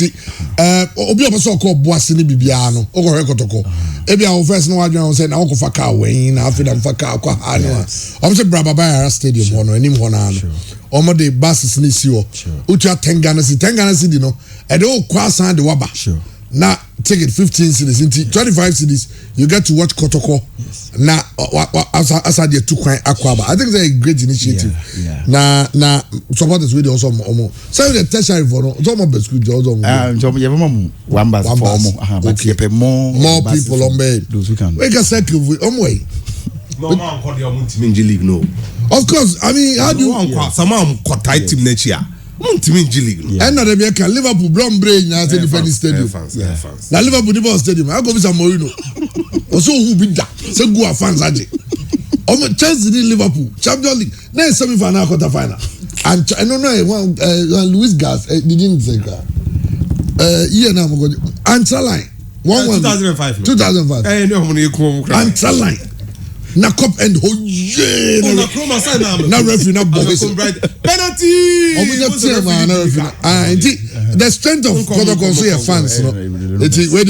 obaso ko Obuasi ni bibia no. Oko rekotoko. Ebi a first no wadwan say na okofa car wen na afida mfa car kwa ha no. Omo say Babayara stadium ho no enim ho na no. Omo de buses ni si ho. Ucha 10 Ghana cedi no. E de o kwa san de waba. Sure. Now ticket 15 cities into 25 cities you get to watch Kotoko. Yes. Now as I did two Aquaba. I think it's a great initiative. Now supporters with also so the tertiary for no best good one bus for more people on bed. Those who can we can circle way. No man call your league no. Of course, I mean how do you some tight team next year. League. And not America Liverpool Brown Brain as a defending stadium. Now Liverpool Liverpool Stadium. I go with some Mourinho. Also who be that? So go fans aje. Chelsea Liverpool Champions League. Now semi-final quarter final. And I don't know Luis Gas didn't say that. Yeah now go answer line. 2005. 2005. No money come. Answer line. Na cup and hoye na chroma sign na referee na boys penalty the strength of Kotoko so your fans no it where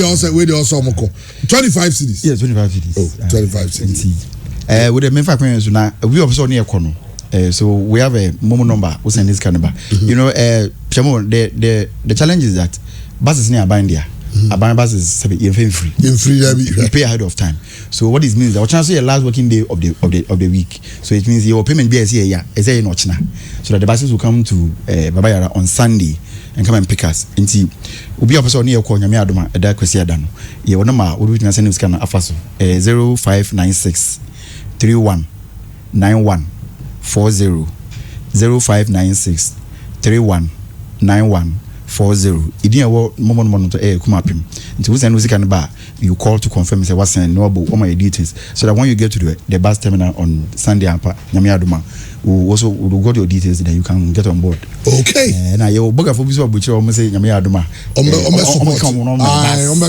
they also moko 25 cities. Yes, 25 cities. Oh, 25 cities. With the Memphis Queens now we also near Kono. So we have a Momo number who's in this caliber. You know the challenge is that buses near Bandia. A bus is free. You pay ahead of time. So what this means that chance your last working day of the week. So it means your payment be here is a notch now. So that the buses will come to Babayara on Sunday and come and pick us. Until we be officer near Konya Adoma at that Kwesiadano. You know ma we will send us can afaso 0596 31 91 40 0596 31 91 40. Idin awo momon to kumapim. Nti we send music and bar you call to confirm say what send no all my details so that when you get to the bus terminal on Sunday ampa Nyame Adoma we'll got your details that you can get on board. Okay. Na you boga for biso abuchi o say Nyame Adoma.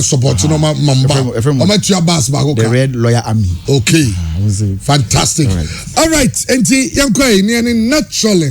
Support no mamba. O tua bus ba go. The Red Lawyer Army. Okay. Fantastic. All right. Enti yankwa ni naturally